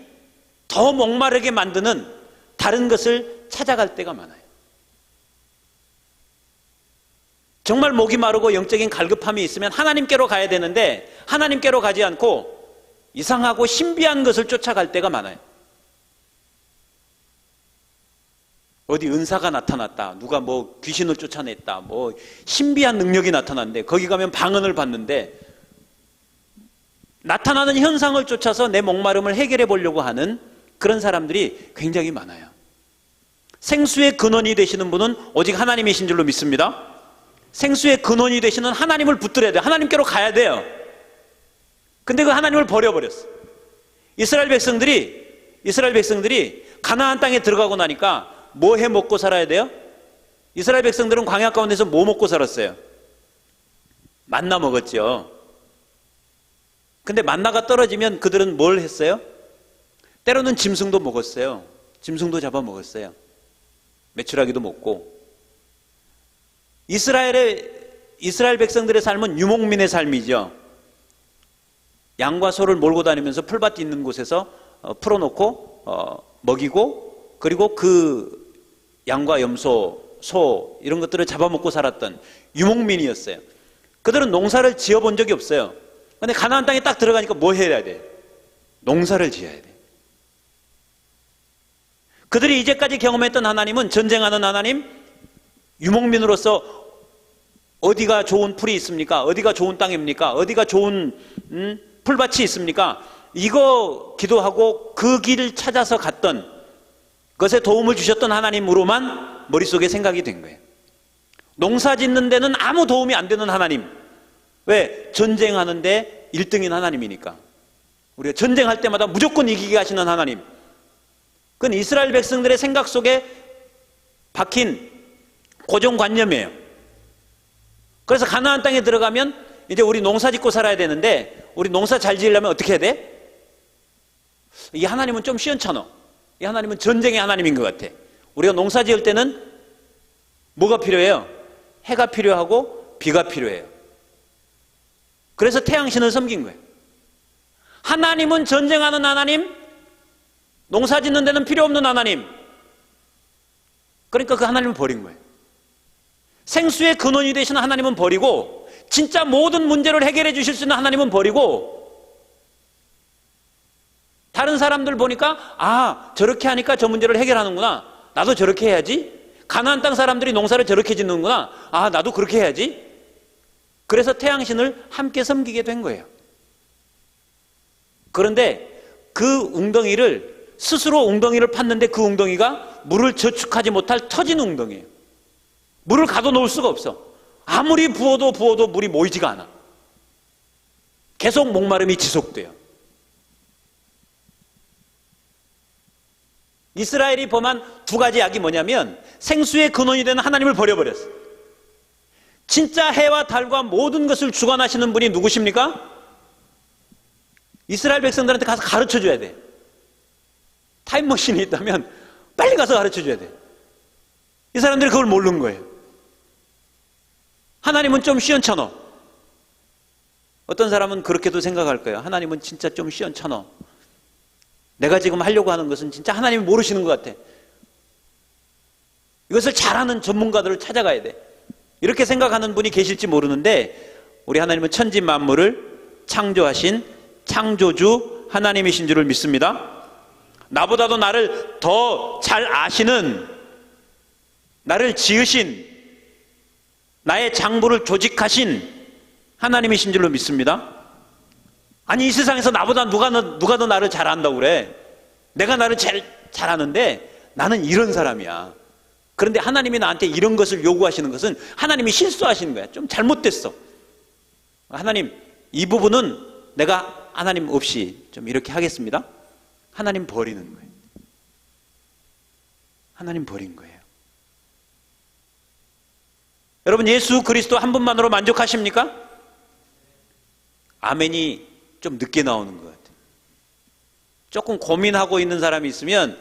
더 목마르게 만드는 다른 것을 찾아갈 때가 많아요. 정말 목이 마르고 영적인 갈급함이 있으면 하나님께로 가야 되는데 하나님께로 가지 않고 이상하고 신비한 것을 쫓아갈 때가 많아요. 어디 은사가 나타났다, 누가 뭐 귀신을 쫓아냈다, 뭐 신비한 능력이 나타났는데 거기 가면 방언을 받는데 나타나는 현상을 쫓아서 내 목마름을 해결해 보려고 하는 그런 사람들이 굉장히 많아요. 생수의 근원이 되시는 분은 오직 하나님이신 줄로 믿습니다. 생수의 근원이 되시는 하나님을 붙들어야 돼요. 하나님께로 가야 돼요. 근데 그 하나님을 버려버렸어. 이스라엘 백성들이 가나안 땅에 들어가고 나니까 뭐 해 먹고 살아야 돼요? 이스라엘 백성들은 광야 가운데서 뭐 먹고 살았어요? 만나 먹었죠. 근데 만나가 떨어지면 그들은 뭘 했어요? 때로는 짐승도 먹었어요. 짐승도 잡아 먹었어요. 메추라기도 먹고. 이스라엘 백성들의 삶은 유목민의 삶이죠. 양과 소를 몰고 다니면서 풀밭 있는 곳에서 풀어놓고 먹이고, 그리고 그 양과 염소, 소 이런 것들을 잡아먹고 살았던 유목민이었어요. 그들은 농사를 지어본 적이 없어요. 근데 가나안 땅에 딱 들어가니까 뭐 해야 돼? 농사를 지어야 돼. 그들이 이제까지 경험했던 하나님은 전쟁하는 하나님, 유목민으로서 어디가 좋은 풀이 있습니까? 어디가 좋은 땅입니까? 어디가 좋은 풀밭이 있습니까? 이거 기도하고 그 길을 찾아서 갔던 것에 도움을 주셨던 하나님으로만 머릿속에 생각이 된 거예요. 농사 짓는 데는 아무 도움이 안 되는 하나님. 왜? 전쟁하는데 1등인 하나님이니까. 우리가 전쟁할 때마다 무조건 이기게 하시는 하나님. 그건 이스라엘 백성들의 생각 속에 박힌 고정관념이에요. 그래서 가나안 땅에 들어가면 이제 우리 농사 짓고 살아야 되는데, 우리 농사 잘 지으려면 어떻게 해야 돼? 이 하나님은 좀 시원찮아. 이 하나님은 전쟁의 하나님인 것 같아. 우리가 농사 지을 때는 뭐가 필요해요? 해가 필요하고 비가 필요해요. 그래서 태양신을 섬긴 거예요. 하나님은 전쟁하는 하나님, 농사 짓는 데는 필요 없는 하나님. 그러니까 그 하나님을 버린 거예요. 생수의 근원이 되시는 하나님은 버리고, 진짜 모든 문제를 해결해 주실 수 있는 하나님은 버리고, 다른 사람들 보니까 저렇게 하니까 저 문제를 해결하는구나, 나도 저렇게 해야지. 가나안 땅 사람들이 농사를 저렇게 짓는구나, 나도 그렇게 해야지. 그래서 태양신을 함께 섬기게 된 거예요. 그런데 그 웅덩이를, 스스로 웅덩이를 팠는데 그 웅덩이가 물을 저축하지 못할 터진 웅덩이에요. 물을 가둬놓을 수가 없어. 아무리 부어도 물이 모이지가 않아. 계속 목마름이 지속돼요. 이스라엘이 범한 두 가지 악이 뭐냐면, 생수의 근원이 되는 하나님을 버려버렸어. 진짜 해와 달과 모든 것을 주관하시는 분이 누구십니까? 이스라엘 백성들한테 가서 가르쳐줘야 돼. 타임머신이 있다면 빨리 가서 가르쳐줘야 돼. 이 사람들이 그걸 모르는 거예요. 하나님은 좀 시원찮어. 어떤 사람은 그렇게도 생각할 거예요. 하나님은 진짜 좀 시원찮어. 내가 지금 하려고 하는 것은 진짜 하나님이 모르시는 것 같아. 이것을 잘하는 전문가들을 찾아가야 돼. 이렇게 생각하는 분이 계실지 모르는데, 우리 하나님은 천지 만물을 창조하신 창조주 하나님이신 줄을 믿습니다. 나보다도 나를 더 잘 아시는, 나를 지으신, 나의 장부를 조직하신 하나님이신 줄로 믿습니다. 아니, 이 세상에서 나보다 누가 더 나를 잘 안다고 그래? 내가 나를 제일 잘 아는데 나는 이런 사람이야. 그런데 하나님이 나한테 이런 것을 요구하시는 것은 하나님이 실수하시는 거야. 좀 잘못됐어. 하나님, 이 부분은 내가 하나님 없이 좀 이렇게 하겠습니다. 하나님 버리는 거예요. 하나님 버린 거예요. 여러분, 예수 그리스도 한 분만으로 만족하십니까? 아멘이 좀 늦게 나오는 것 같아요. 조금 고민하고 있는 사람이 있으면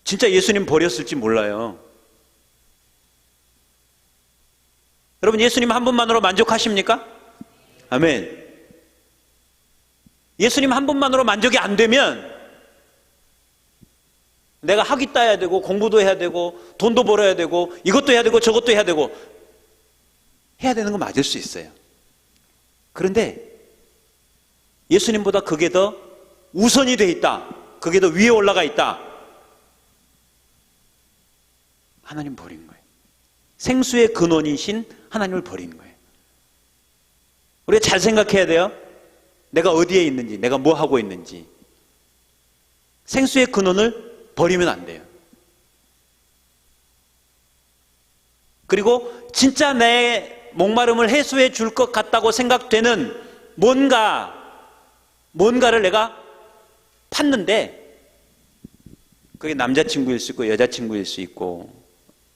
진짜 예수님 버렸을지 몰라요. 여러분, 예수님 한 분만으로 만족하십니까? 아멘. 예수님 한 분만으로 만족이 안 되면 내가 학위 따야 되고 공부도 해야 되고 돈도 벌어야 되고 이것도 해야 되고 저것도 해야 되고 해야 되는 거 맞을 수 있어요. 그런데 예수님보다 그게 더 우선이 돼 있다. 그게 더 위에 올라가 있다. 하나님 버린 거예요. 생수의 근원이신 하나님을 버린 거예요. 우리가 잘 생각해야 돼요. 내가 어디에 있는지, 내가 뭐 하고 있는지. 생수의 근원을 버리면 안 돼요. 그리고 진짜 내 목마름을 해소해 줄 것 같다고 생각되는 뭔가를 내가 팠는데, 그게 남자친구일 수 있고 여자친구일 수 있고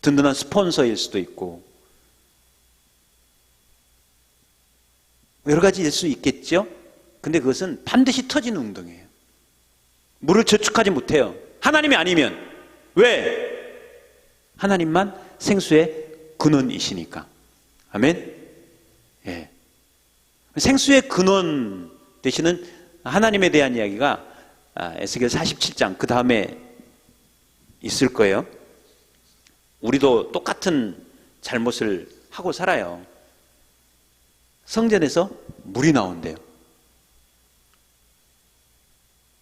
든든한 스폰서일 수도 있고 여러 가지일 수 있겠죠. 근데 그것은 반드시 터지는 운동이에요. 물을 저축하지 못해요. 하나님이 아니면. 왜? 하나님만 생수의 근원이시니까. 아멘. 예. 생수의 근원 되시는 하나님에 대한 이야기가 에스겔 47장 그 다음에 있을 거예요. 우리도 똑같은 잘못을 하고 살아요. 성전에서 물이 나온대요.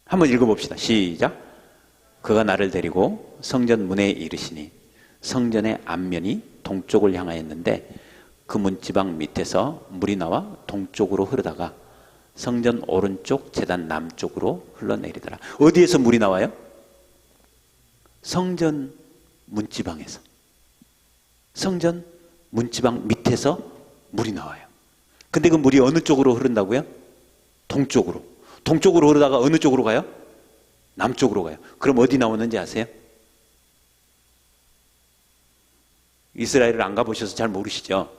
한번 읽어봅시다. 시작. 그가 나를 데리고 성전 문에 이르시니 성전의 앞면이 동쪽을 향하였는데 그 문지방 밑에서 물이 나와 동쪽으로 흐르다가 성전 오른쪽 제단 남쪽으로 흘러내리더라. 어디에서 물이 나와요? 성전 문지방에서. 성전 문지방 밑에서 물이 나와요. 근데 그 물이 어느 쪽으로 흐른다고요? 동쪽으로. 동쪽으로 흐르다가 어느 쪽으로 가요? 남쪽으로 가요. 그럼 어디 나오는지 아세요? 이스라엘을 안 가보셔서 잘 모르시죠?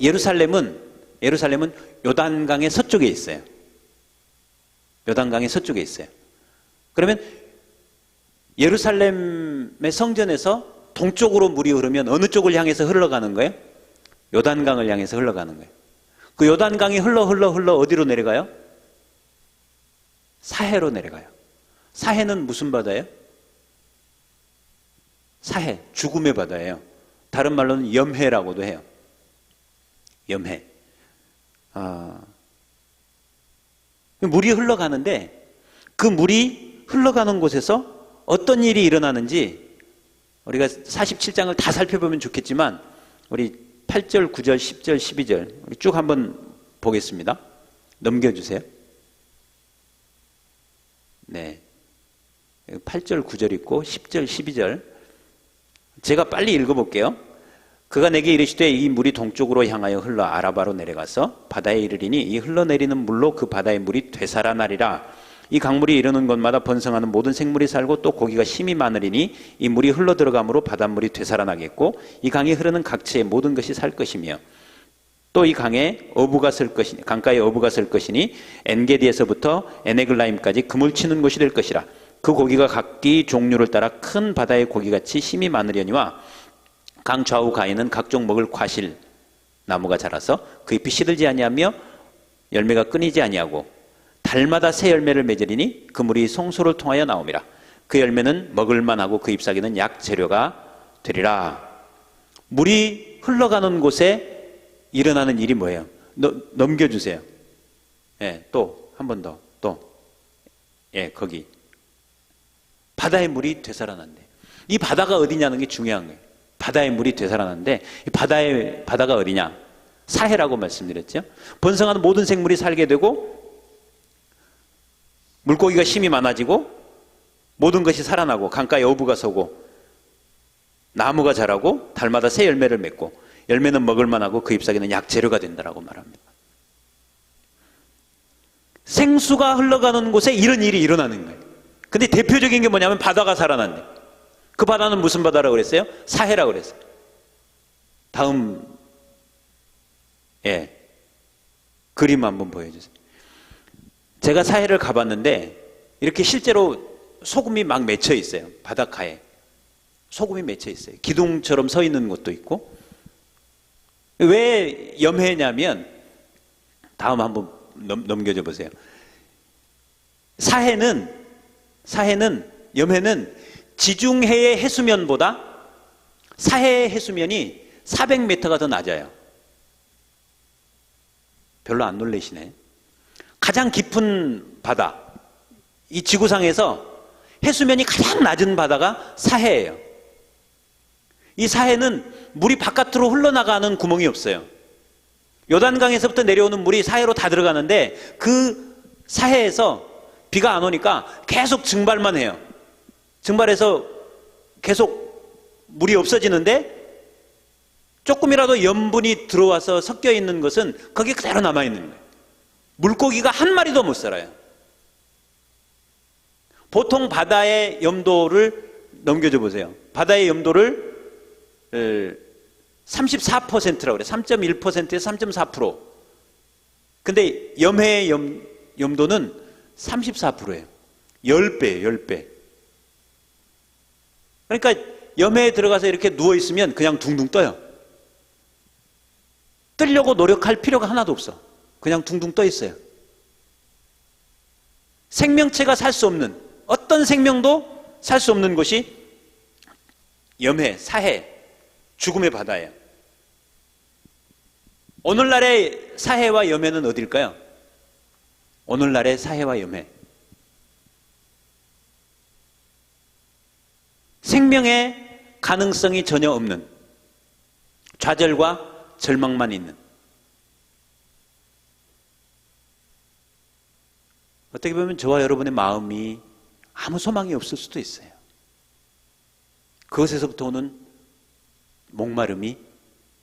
예루살렘은 요단강의 서쪽에 있어요. 요단강의 서쪽에 있어요. 그러면 예루살렘의 성전에서 동쪽으로 물이 흐르면 어느 쪽을 향해서 흘러가는 거예요? 요단강을 향해서 흘러가는 거예요. 그 요단강이 흘러 어디로 내려가요? 사해로 내려가요. 사해는 무슨 바다예요? 사해, 죽음의 바다예요. 다른 말로는 염해라고도 해요. 염해. 물이 흘러가는데 그 물이 흘러가는 곳에서 어떤 일이 일어나는지 우리가 47장을 다 살펴보면 좋겠지만 우리 8절, 9절, 10절, 12절 우리 쭉 한번 보겠습니다. 넘겨주세요. 네, 8절, 9절 있고 10절, 12절 제가 빨리 읽어볼게요. 그가 내게 이르시되 이 물이 동쪽으로 향하여 흘러 아라바로 내려가서 바다에 이르리니 이 흘러내리는 물로 그 바다의 물이 되살아나리라. 이 강물이 이르는 곳마다 번성하는 모든 생물이 살고 또 고기가 심이 많으리니 이 물이 흘러 들어감으로 바닷물이 되살아나겠고 이 강이 흐르는 각지의 모든 것이 살 것이며 또 이 강가에 어부가 설 것이니 엔게디에서부터 에네글라임까지 그물 치는 곳이 될 것이라. 그 고기가 각기 종류를 따라 큰 바다의 고기같이 심이 많으려니와 강 좌우 가에는 각종 먹을 과실 나무가 자라서 그 잎이 시들지 아니하며 열매가 끊이지 아니하고 달마다 새 열매를 맺으리니 그 물이 송소를 통하여 나옴이라. 그 열매는 먹을만하고 그 잎사귀는 약 재료가 되리라. 물이 흘러가는 곳에 일어나는 일이 뭐예요? 넘겨주세요. 예, 또 한 번 더. 예, 거기 바다의 물이 되살아난대. 이 바다가 어디냐는 게 중요한 거예요. 바다의 물이 되살아난데 이 바다가 어디냐? 사해라고 말씀드렸죠. 번성하는 모든 생물이 살게 되고 물고기가 심이 많아지고 모든 것이 살아나고 강가에 어부가 서고 나무가 자라고 달마다 새 열매를 맺고 열매는 먹을만하고 그 잎사귀는 약재료가 된다라고 말합니다. 생수가 흘러가는 곳에 이런 일이 일어나는 거예요. 근데 대표적인 게 뭐냐면 바다가 살아난대. 그 바다는 무슨 바다라고 그랬어요? 사해라고 그랬어요. 다음 그림 한번 보여주세요. 제가 사해를 가봤는데 이렇게 실제로 소금이 막 맺혀 있어요. 바닷가에 소금이 맺혀 있어요. 기둥처럼 서 있는 곳도 있고. 왜 염해냐면 다음 한번 넘겨줘 보세요. 염해는 지중해의 해수면보다 사해의 해수면이 400m가 더 낮아요. 별로 안 놀라시네. 가장 깊은 바다, 이 지구상에서 해수면이 가장 낮은 바다가 사해예요. 이 사해는 물이 바깥으로 흘러나가는 구멍이 없어요. 요단강에서부터 내려오는 물이 사해로 다 들어가는데 그 사해에서 비가 안 오니까 계속 증발만 해요. 증발해서 계속 물이 없어지는데 조금이라도 염분이 들어와서 섞여 있는 것은 거기 그대로 남아있는 거예요. 물고기가 한 마리도 못 살아요. 보통 바다의 염도를 넘겨줘 보세요. 바다의 염도를 34%라고 그래요. 3.1%에서 3.4%. 근데 염해의 염도는 34%예요. 10배예요, 10배. 그러니까 염해에 들어가서 이렇게 누워있으면 그냥 둥둥 떠요. 뜨려고 노력할 필요가 하나도 없어. 그냥 둥둥 떠 있어요. 생명체가 살 수 없는, 어떤 생명도 살 수 없는 곳이 염해, 사해, 죽음의 바다예요. 오늘날의 사해와 염해는 어딜까요? 오늘날의 사해와 염해. 생명의 가능성이 전혀 없는, 좌절과 절망만 있는. 어떻게 보면 저와 여러분의 마음이 아무 소망이 없을 수도 있어요. 그것에서부터 오는 목마름이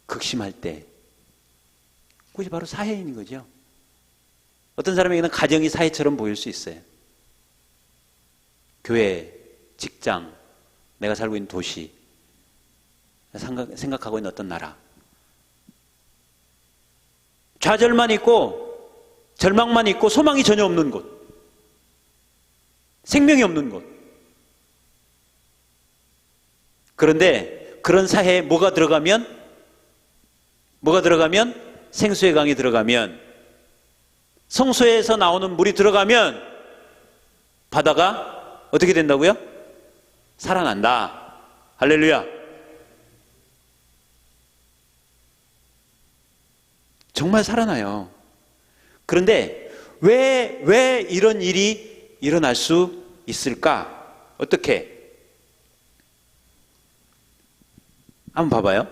극심할 때, 그것이 바로 사해인 거죠. 어떤 사람에게는 가정이 사해처럼 보일 수 있어요. 교회, 직장, 내가 살고 있는 도시, 생각하고 있는 어떤 나라. 좌절만 있고 절망만 있고 소망이 전혀 없는 곳, 생명이 없는 곳. 그런데 그런 사해에 뭐가 들어가면 생수의 강이 들어가면, 성소에서 나오는 물이 들어가면 바다가 어떻게 된다고요? 살아난다. 할렐루야. 정말 살아나요. 그런데 왜 이런 일이 일어날 수 있을까? 어떻게? 한번 봐봐요.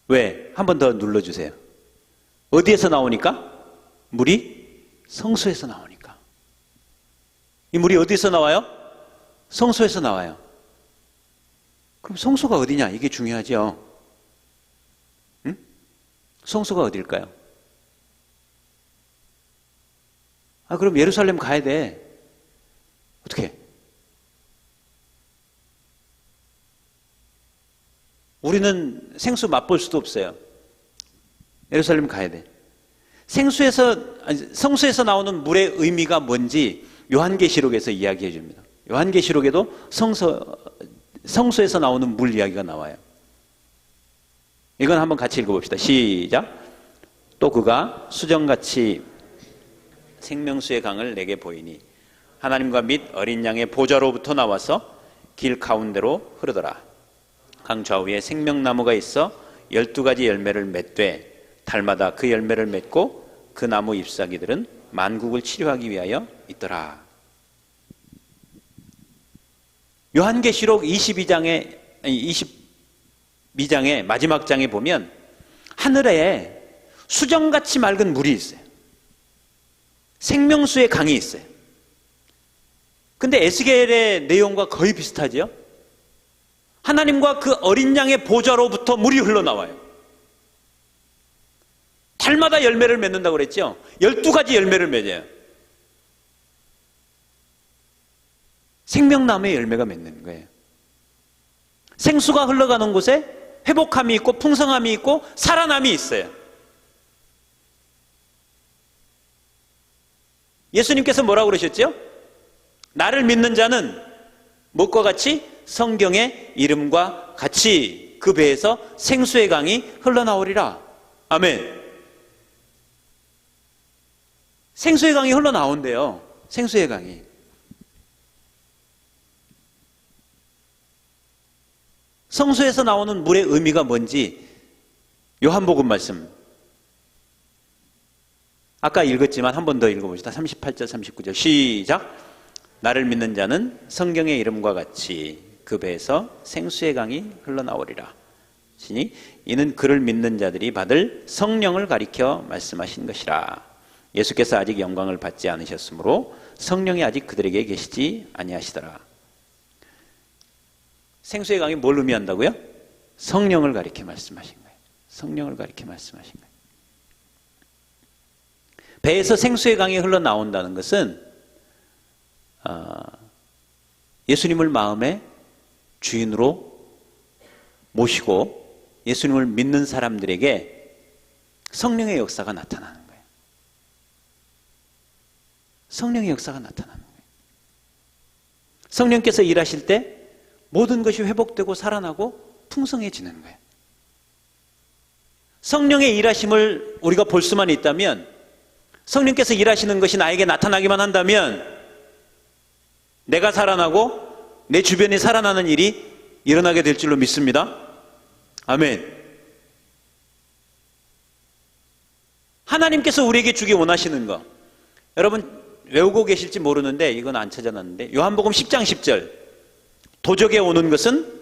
왜? 한 번 더 눌러주세요. 어디에서 나오니까? 물이 성소에서 나오니까. 이 물이 어디서 나와요? 성소에서 나와요. 그럼 성소가 어디냐? 이게 중요하죠. 응? 성소가 어딜까요? 그럼 예루살렘 가야 돼. 어떻게? 우리는 생수 맛볼 수도 없어요. 예루살렘 가야 돼. 성수에서 나오는 물의 의미가 뭔지 요한계시록에서 이야기해 줍니다. 요한계시록에도 성소에서 나오는 물 이야기가 나와요. 이건 한번 같이 읽어봅시다. 시작. 또 그가 수정같이 생명수의 강을 내게 보이니 하나님과 및 어린 양의 보좌로부터 나와서 길 가운데로 흐르더라. 강 좌우에 생명나무가 있어 12가지 열매를 맺되 달마다 그 열매를 맺고 그 나무 잎사귀들은 만국을 치료하기 위하여 있더라. 요한계시록 22장의 마지막 장에 보면 하늘에 수정같이 맑은 물이 있어요. 생명수의 강이 있어요. 근데 에스겔의 내용과 거의 비슷하죠? 하나님과 그 어린 양의 보좌로부터 물이 흘러나와요. 달마다 열매를 맺는다고 그랬죠? 12가지 열매를 맺어요. 생명나무의 열매가 맺는 거예요. 생수가 흘러가는 곳에 회복함이 있고 풍성함이 있고 살아남이 있어요. 예수님께서 뭐라고 그러셨죠? 나를 믿는 자는 무엇과 같이? 성경의 이름과 같이 그 배에서 생수의 강이 흘러나오리라. 아멘. 생수의 강이 흘러나온대요. 생수의 강이. 성수에서 나오는 물의 의미가 뭔지 요한복음 말씀 아까 읽었지만 한 번 더 읽어봅시다. 38절 39절 시작. 나를 믿는 자는 성경의 이름과 같이 그 배에서 생수의 강이 흘러나오리라. 시니 이는 그를 믿는 자들이 받을 성령을 가리켜 말씀하신 것이라. 예수께서 아직 영광을 받지 않으셨으므로 성령이 아직 그들에게 계시지 아니하시더라. 생수의 강이 뭘 의미한다고요? 성령을 가리켜 말씀하신 거예요. 성령을 가리켜 말씀하신 거예요. 배에서 생수의 강이 흘러나온다는 것은 예수님을 마음의 주인으로 모시고 예수님을 믿는 사람들에게 성령의 역사가 나타나는 거예요. 성령의 역사가 나타나는 거예요. 성령께서 일하실 때 모든 것이 회복되고 살아나고 풍성해지는 거예요. 성령의 일하심을 우리가 볼 수만 있다면, 성령께서 일하시는 것이 나에게 나타나기만 한다면 내가 살아나고 내 주변이 살아나는 일이 일어나게 될 줄로 믿습니다. 아멘. 하나님께서 우리에게 주기 원하시는 거, 여러분 외우고 계실지 모르는데 이건 안 찾아놨는데, 요한복음 10장 10절, 도적에 오는 것은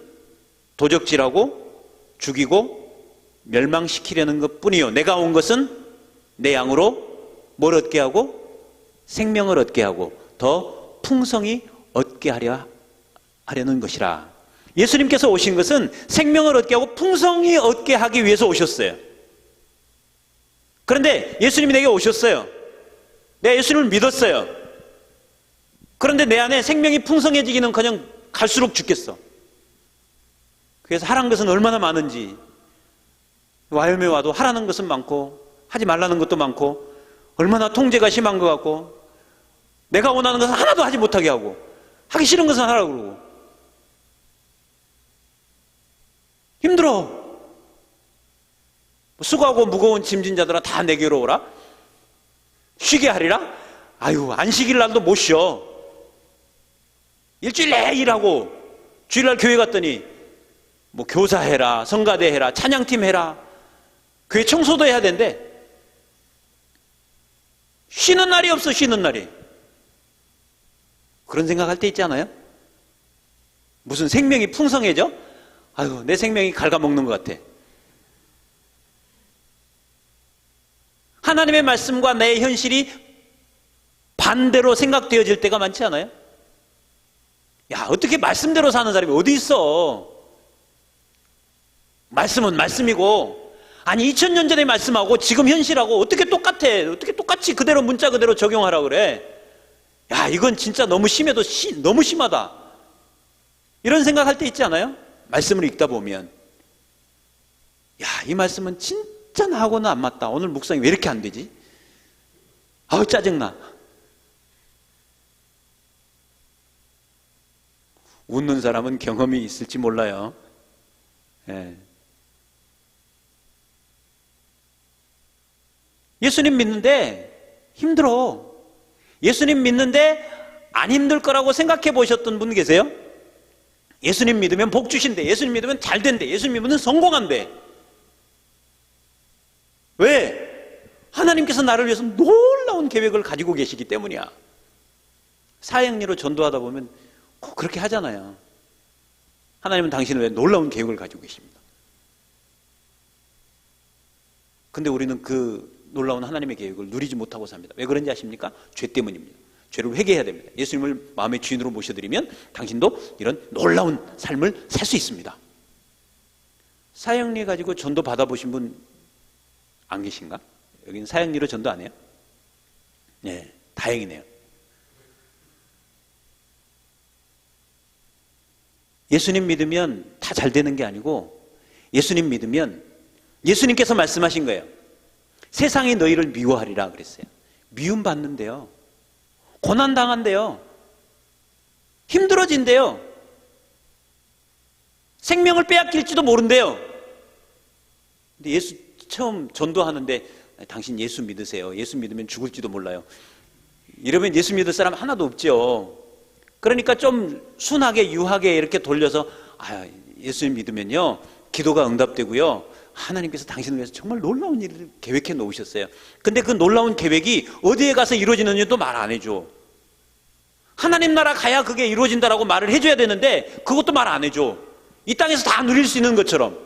도적질하고 죽이고 멸망시키려는 것뿐이요 내가 온 것은 내 양으로 뭘 얻게 하고 생명을 얻게 하고 더 풍성히 얻게 하려는 것이라. 예수님께서 오신 것은 생명을 얻게 하고 풍성히 얻게 하기 위해서 오셨어요. 그런데 예수님이 내게 오셨어요. 내가 예수님을 믿었어요. 그런데 내 안에 생명이 풍성해지기는커녕 갈수록 죽겠어. 그래서 하라는 것은 얼마나 많은지, 와이엄에 와도 하라는 것은 많고 하지 말라는 것도 많고, 얼마나 통제가 심한 것 같고, 내가 원하는 것은 하나도 하지 못하게 하고 하기 싫은 것은 하라고 그러고. 힘들어. 수고하고 무거운 짐진 자들아 다 내게로 오라. 쉬게 하리라. 아유, 안식일 날도 못 쉬어. 일주일 내내 일하고 주일날 교회 갔더니 뭐 교사해라, 성가대 해라, 찬양팀 해라, 교회 청소도 해야 된대. 쉬는 날이 없어. 쉬는 날이. 그런 생각할 때 있지 않아요? 무슨 생명이 풍성해져? 아유, 내 생명이 갉아먹는 것 같아. 하나님의 말씀과 내 현실이 반대로 생각되어질 때가 많지 않아요? 야, 어떻게 말씀대로 사는 사람이 어디 있어? 말씀은 말씀이고, 아니 2000년 전의 말씀하고 지금 현실하고 어떻게 똑같아? 어떻게 똑같이 그대로 문자 그대로 적용하라 그래? 야, 이건 진짜 너무 심해도 너무 심하다. 이런 생각할 때 있지 않아요? 말씀을 읽다 보면, 야, 이 말씀은 진짜 나하고는 안 맞다. 오늘 묵상이 왜 이렇게 안 되지? 아우, 짜증나. 웃는 사람은 경험이 있을지 몰라요. 예. 예수님 믿는데 힘들어. 예수님 믿는데 안 힘들 거라고 생각해 보셨던 분 계세요? 예수님 믿으면 복 주신대. 예수님 믿으면 잘 된대. 예수님 믿으면 성공한대. 왜? 하나님께서 나를 위해서 놀라운 계획을 가지고 계시기 때문이야. 사형리로 전도하다 보면 꼭 그렇게 하잖아요. 하나님은 당신을 위해 놀라운 계획을 가지고 계십니다. 근데 우리는 그 놀라운 하나님의 계획을 누리지 못하고 삽니다. 왜 그런지 아십니까? 죄 때문입니다. 죄를 회개해야 됩니다. 예수님을 마음의 주인으로 모셔드리면 당신도 이런 놀라운 삶을 살 수 있습니다. 사형리 가지고 전도 받아보신 분 안 계신가? 여기는 사형리로 전도 안 해요? 네, 다행이네요. 예수님 믿으면 다 잘 되는 게 아니고, 예수님 믿으면 예수님께서 말씀하신 거예요. 세상이 너희를 미워하리라 그랬어요. 미움 받는데요, 고난 당한대요, 힘들어진대요, 생명을 빼앗길지도 모른대요. 근데 예수 처음 전도하는데 당신 예수 믿으세요. 예수 믿으면 죽을지도 몰라요. 이러면 예수 믿을 사람 하나도 없죠. 그러니까 좀 순하게 유하게 이렇게 돌려서, 아, 예수 믿으면요 기도가 응답되고요, 하나님께서 당신을 위해서 정말 놀라운 일을 계획해 놓으셨어요. 근데 그 놀라운 계획이 어디에 가서 이루어지는지도 말 안 해줘. 하나님 나라 가야 그게 이루어진다라고 말을 해줘야 되는데 그것도 말 안 해줘. 이 땅에서 다 누릴 수 있는 것처럼.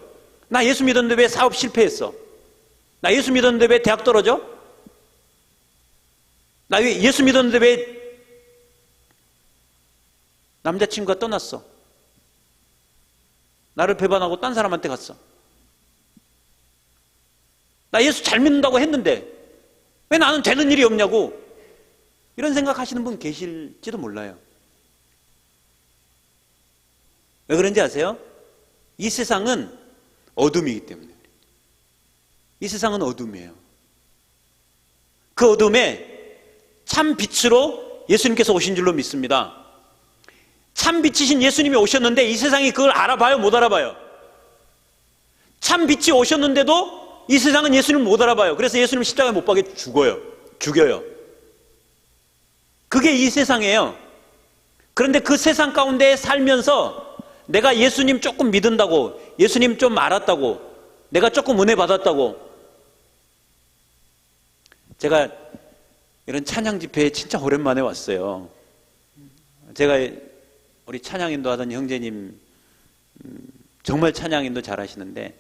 나 예수 믿었는데 왜 사업 실패했어? 나 예수 믿었는데 왜 대학 떨어져? 나 왜 예수 믿었는데 왜 남자친구가 떠났어? 나를 배반하고 딴 사람한테 갔어? 나 예수 잘 믿는다고 했는데 왜 나는 되는 일이 없냐고. 이런 생각하시는 분 계실지도 몰라요. 왜 그런지 아세요? 이 세상은 어둠이기 때문에. 이 세상은 어둠이에요. 그 어둠에 참 빛으로 예수님께서 오신 줄로 믿습니다. 참 빛이신 예수님이 오셨는데 이 세상이 그걸 알아봐요? 못 알아봐요? 참 빛이 오셨는데도 이 세상은 예수님을 못 알아봐요. 그래서 예수님 십자가에 못 박여 죽여요. 그게 이 세상이에요. 그런데 그 세상 가운데 살면서 내가 예수님 조금 믿는다고, 예수님 좀 알았다고, 내가 조금 은혜 받았다고. 제가 이런 찬양 집회에 진짜 오랜만에 왔어요. 제가 우리 찬양인도 하던 형제님 정말 찬양인도 잘하시는데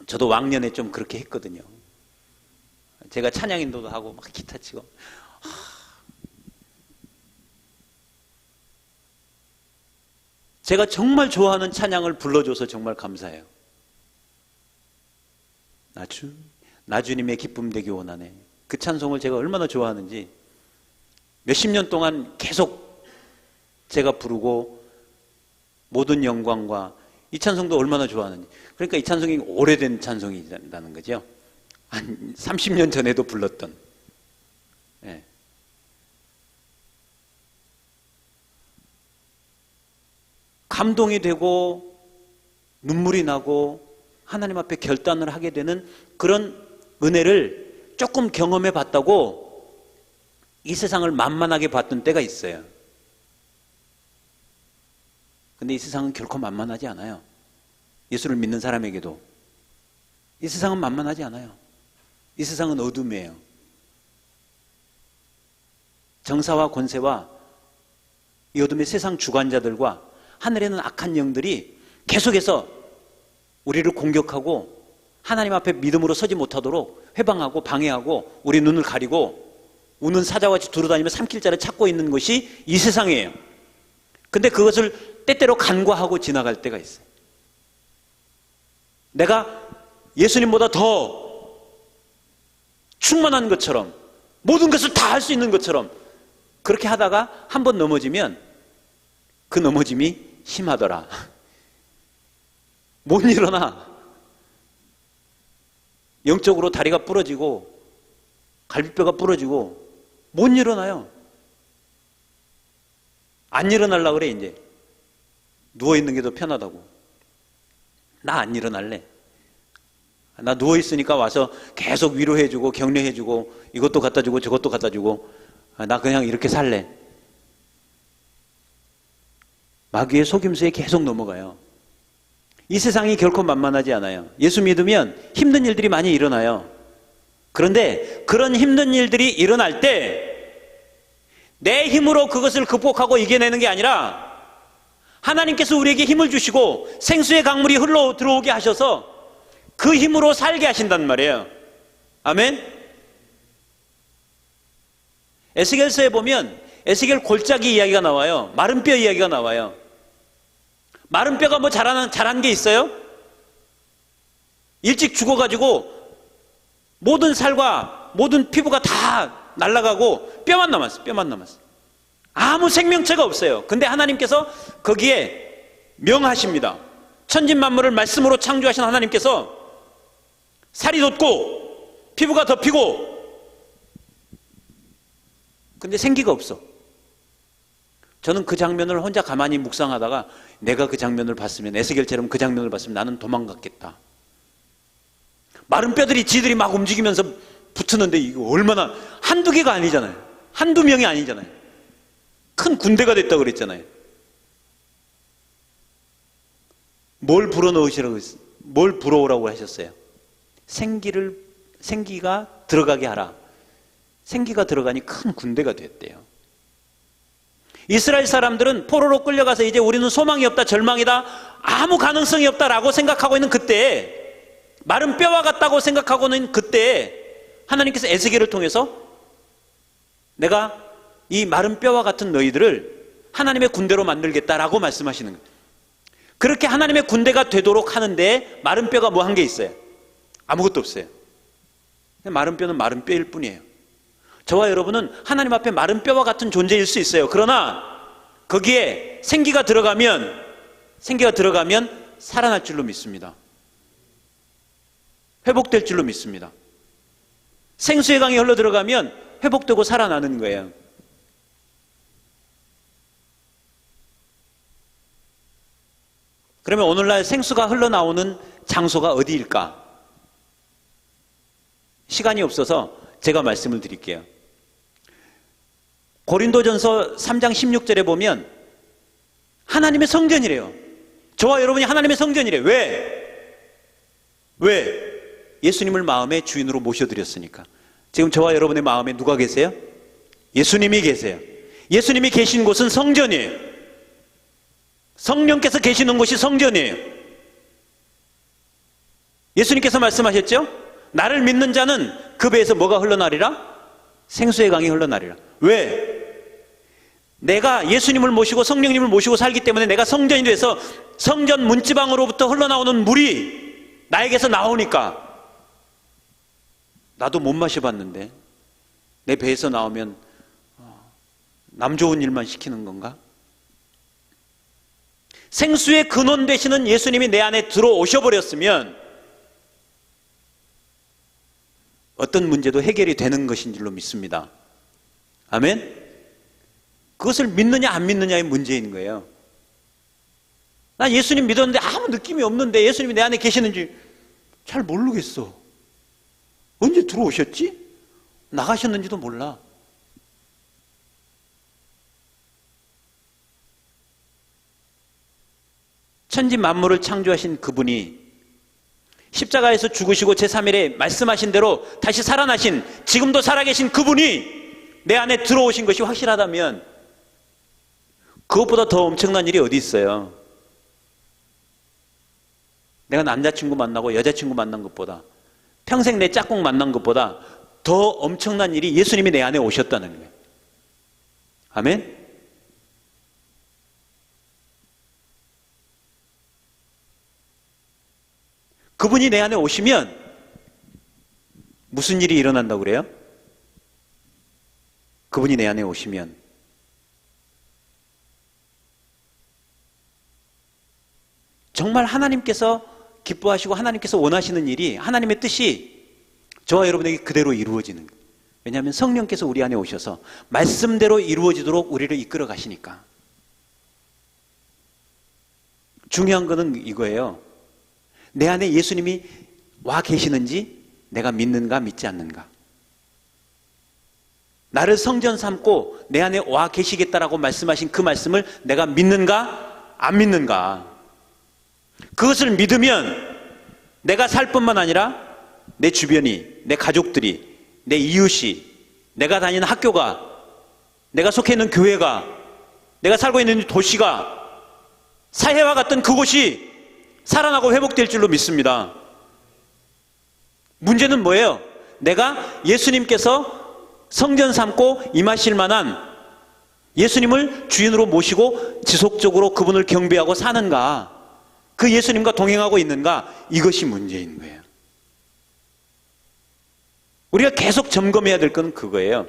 저도 왕년에 좀 그렇게 했거든요. 제가 찬양인도도 하고 막 기타 치고. 제가 정말 좋아하는 찬양을 불러줘서 정말 감사해요. 나 주님의 기쁨 되기 원하네. 그 찬송을 제가 얼마나 좋아하는지 몇십 년 동안 계속 제가 부르고 모든 영광과 이 찬송도 얼마나 좋아하는지. 그러니까 이 찬송이 오래된 찬송이라는 거죠. 한 30년 전에도 불렀던. 예. 감동이 되고 눈물이 나고 하나님 앞에 결단을 하게 되는 그런 은혜를 조금 경험해 봤다고 이 세상을 만만하게 봤던 때가 있어요. 근데 이 세상은 결코 만만하지 않아요. 예수를 믿는 사람에게도 이 세상은 만만하지 않아요. 이 세상은 어둠이에요. 정사와 권세와 이 어둠의 세상 주관자들과 하늘에는 악한 영들이 계속해서 우리를 공격하고 하나님 앞에 믿음으로 서지 못하도록 회방하고 방해하고 우리 눈을 가리고 우는 사자같이 두루다니며 삼킬자를 찾고 있는 것이 이 세상이에요. 근데 그것을 때때로 간과하고 지나갈 때가 있어요. 내가 예수님보다 더 충만한 것처럼 모든 것을 다 할 수 있는 것처럼 그렇게 하다가 한번 넘어지면 그 넘어짐이 심하더라. 못 일어나. 영적으로 다리가 부러지고 갈비뼈가 부러지고 못 일어나요. 안 일어나려고 그래. 이제 누워있는 게 더 편하다고. 나 안 일어날래. 나 누워있으니까 와서 계속 위로해주고 격려해주고 이것도 갖다주고 저것도 갖다주고 나 그냥 이렇게 살래. 마귀의 속임수에 계속 넘어가요. 이 세상이 결코 만만하지 않아요. 예수 믿으면 힘든 일들이 많이 일어나요. 그런데 그런 힘든 일들이 일어날 때 내 힘으로 그것을 극복하고 이겨내는 게 아니라 하나님께서 우리에게 힘을 주시고 생수의 강물이 흘러 들어오게 하셔서 그 힘으로 살게 하신단 말이에요. 아멘. 에스겔서에 보면 에스겔 골짜기 이야기가 나와요. 마른 뼈 이야기가 나와요. 마른 뼈가 뭐 자란 게 있어요? 일찍 죽어가지고 모든 살과 모든 피부가 다 날아가고 뼈만 남았어요. 아무 생명체가 없어요. 근데 하나님께서 거기에 명하십니다. 천진만물을 말씀으로 창조하신 하나님께서 살이 돋고 피부가 덮이고 근데 생기가 없어. 저는 그 장면을 혼자 가만히 묵상하다가 내가 그 장면을 봤으면 에스겔처럼 그 장면을 봤으면 나는 도망갔겠다. 마른 뼈들이 지들이 막 움직이면서 붙었는데 이거 얼마나 한두 개가 아니잖아요. 한두 명이 아니잖아요. 큰 군대가 됐다고 그랬잖아요. 뭘 불어넣으시라고 했어요? 뭘 불어오라고 하셨어요? 생기가 들어가게 하라. 생기가 들어가니 큰 군대가 됐대요. 이스라엘 사람들은 포로로 끌려가서 이제 우리는 소망이 없다, 절망이다, 아무 가능성이 없다라고 생각하고 있는 그때에, 마른 뼈와 같다고 생각하고 있는 그때에 하나님께서 에스겔을 통해서 내가 이 마른 뼈와 같은 너희들을 하나님의 군대로 만들겠다라고 말씀하시는 거예요. 그렇게 하나님의 군대가 되도록 하는데 마른 뼈가 뭐 한 게 있어요? 아무것도 없어요. 마른 뼈는 마른 뼈일 뿐이에요. 저와 여러분은 하나님 앞에 마른 뼈와 같은 존재일 수 있어요. 그러나 거기에 생기가 들어가면 살아날 줄로 믿습니다. 회복될 줄로 믿습니다. 생수의 강이 흘러 들어가면 회복되고 살아나는 거예요. 그러면 오늘날 생수가 흘러나오는 장소가 어디일까? 시간이 없어서 제가 말씀을 드릴게요. 고린도전서 3장 16절에 보면 하나님의 성전이래요. 저와 여러분이 하나님의 성전이래요. 왜? 예수님을 마음의 주인으로 모셔드렸으니까. 지금 저와 여러분의 마음에 누가 계세요? 예수님이 계세요. 예수님이 계신 곳은 성전이에요. 성령께서 계시는 곳이 성전이에요. 예수님께서 말씀하셨죠? 나를 믿는 자는 그 배에서 뭐가 흘러나리라? 생수의 강이 흘러나리라. 왜? 내가 예수님을 모시고 성령님을 모시고 살기 때문에 내가 성전이 돼서 성전 문지방으로부터 흘러나오는 물이 나에게서 나오니까. 나도 못 마셔봤는데 내 배에서 나오면 남 좋은 일만 시키는 건가? 생수의 근원 되시는 예수님이 내 안에 들어오셔버렸으면 어떤 문제도 해결이 되는 것인 줄로 믿습니다. 아멘? 그것을 믿느냐 안 믿느냐의 문제인 거예요. 나 예수님 믿었는데 아무 느낌이 없는데 예수님이 내 안에 계시는지 잘 모르겠어. 언제 들어오셨지? 나가셨는지도 몰라. 천지 만물을 창조하신 그분이 십자가에서 죽으시고 제3일에 말씀하신 대로 다시 살아나신, 지금도 살아계신 그분이 내 안에 들어오신 것이 확실하다면 그것보다 더 엄청난 일이 어디 있어요? 내가 남자친구 만나고 여자친구 만난 것보다, 평생 내 짝꿍 만난 것보다 더 엄청난 일이 예수님이 내 안에 오셨다는 거예요. 아멘? 그분이 내 안에 오시면 무슨 일이 일어난다고 그래요? 그분이 내 안에 오시면 정말 하나님께서 기뻐하시고 하나님께서 원하시는 일이, 하나님의 뜻이 저와 여러분에게 그대로 이루어지는 거예요. 왜냐하면 성령께서 우리 안에 오셔서 말씀대로 이루어지도록 우리를 이끌어 가시니까. 중요한 거는 이거예요. 내 안에 예수님이 와 계시는지 내가 믿는가 믿지 않는가. 나를 성전 삼고 내 안에 와 계시겠다라고 말씀하신 그 말씀을 내가 믿는가 안 믿는가. 그것을 믿으면 내가 살 뿐만 아니라 내 주변이, 내 가족들이, 내 이웃이, 내가 다니는 학교가, 내가 속해 있는 교회가, 내가 살고 있는 도시가, 사회와 같은 그곳이 살아나고 회복될 줄로 믿습니다. 문제는 뭐예요? 내가 예수님께서 성전 삼고 임하실 만한, 예수님을 주인으로 모시고 지속적으로 그분을 경배하고 사는가, 그 예수님과 동행하고 있는가, 이것이 문제인 거예요. 우리가 계속 점검해야 될 건 그거예요.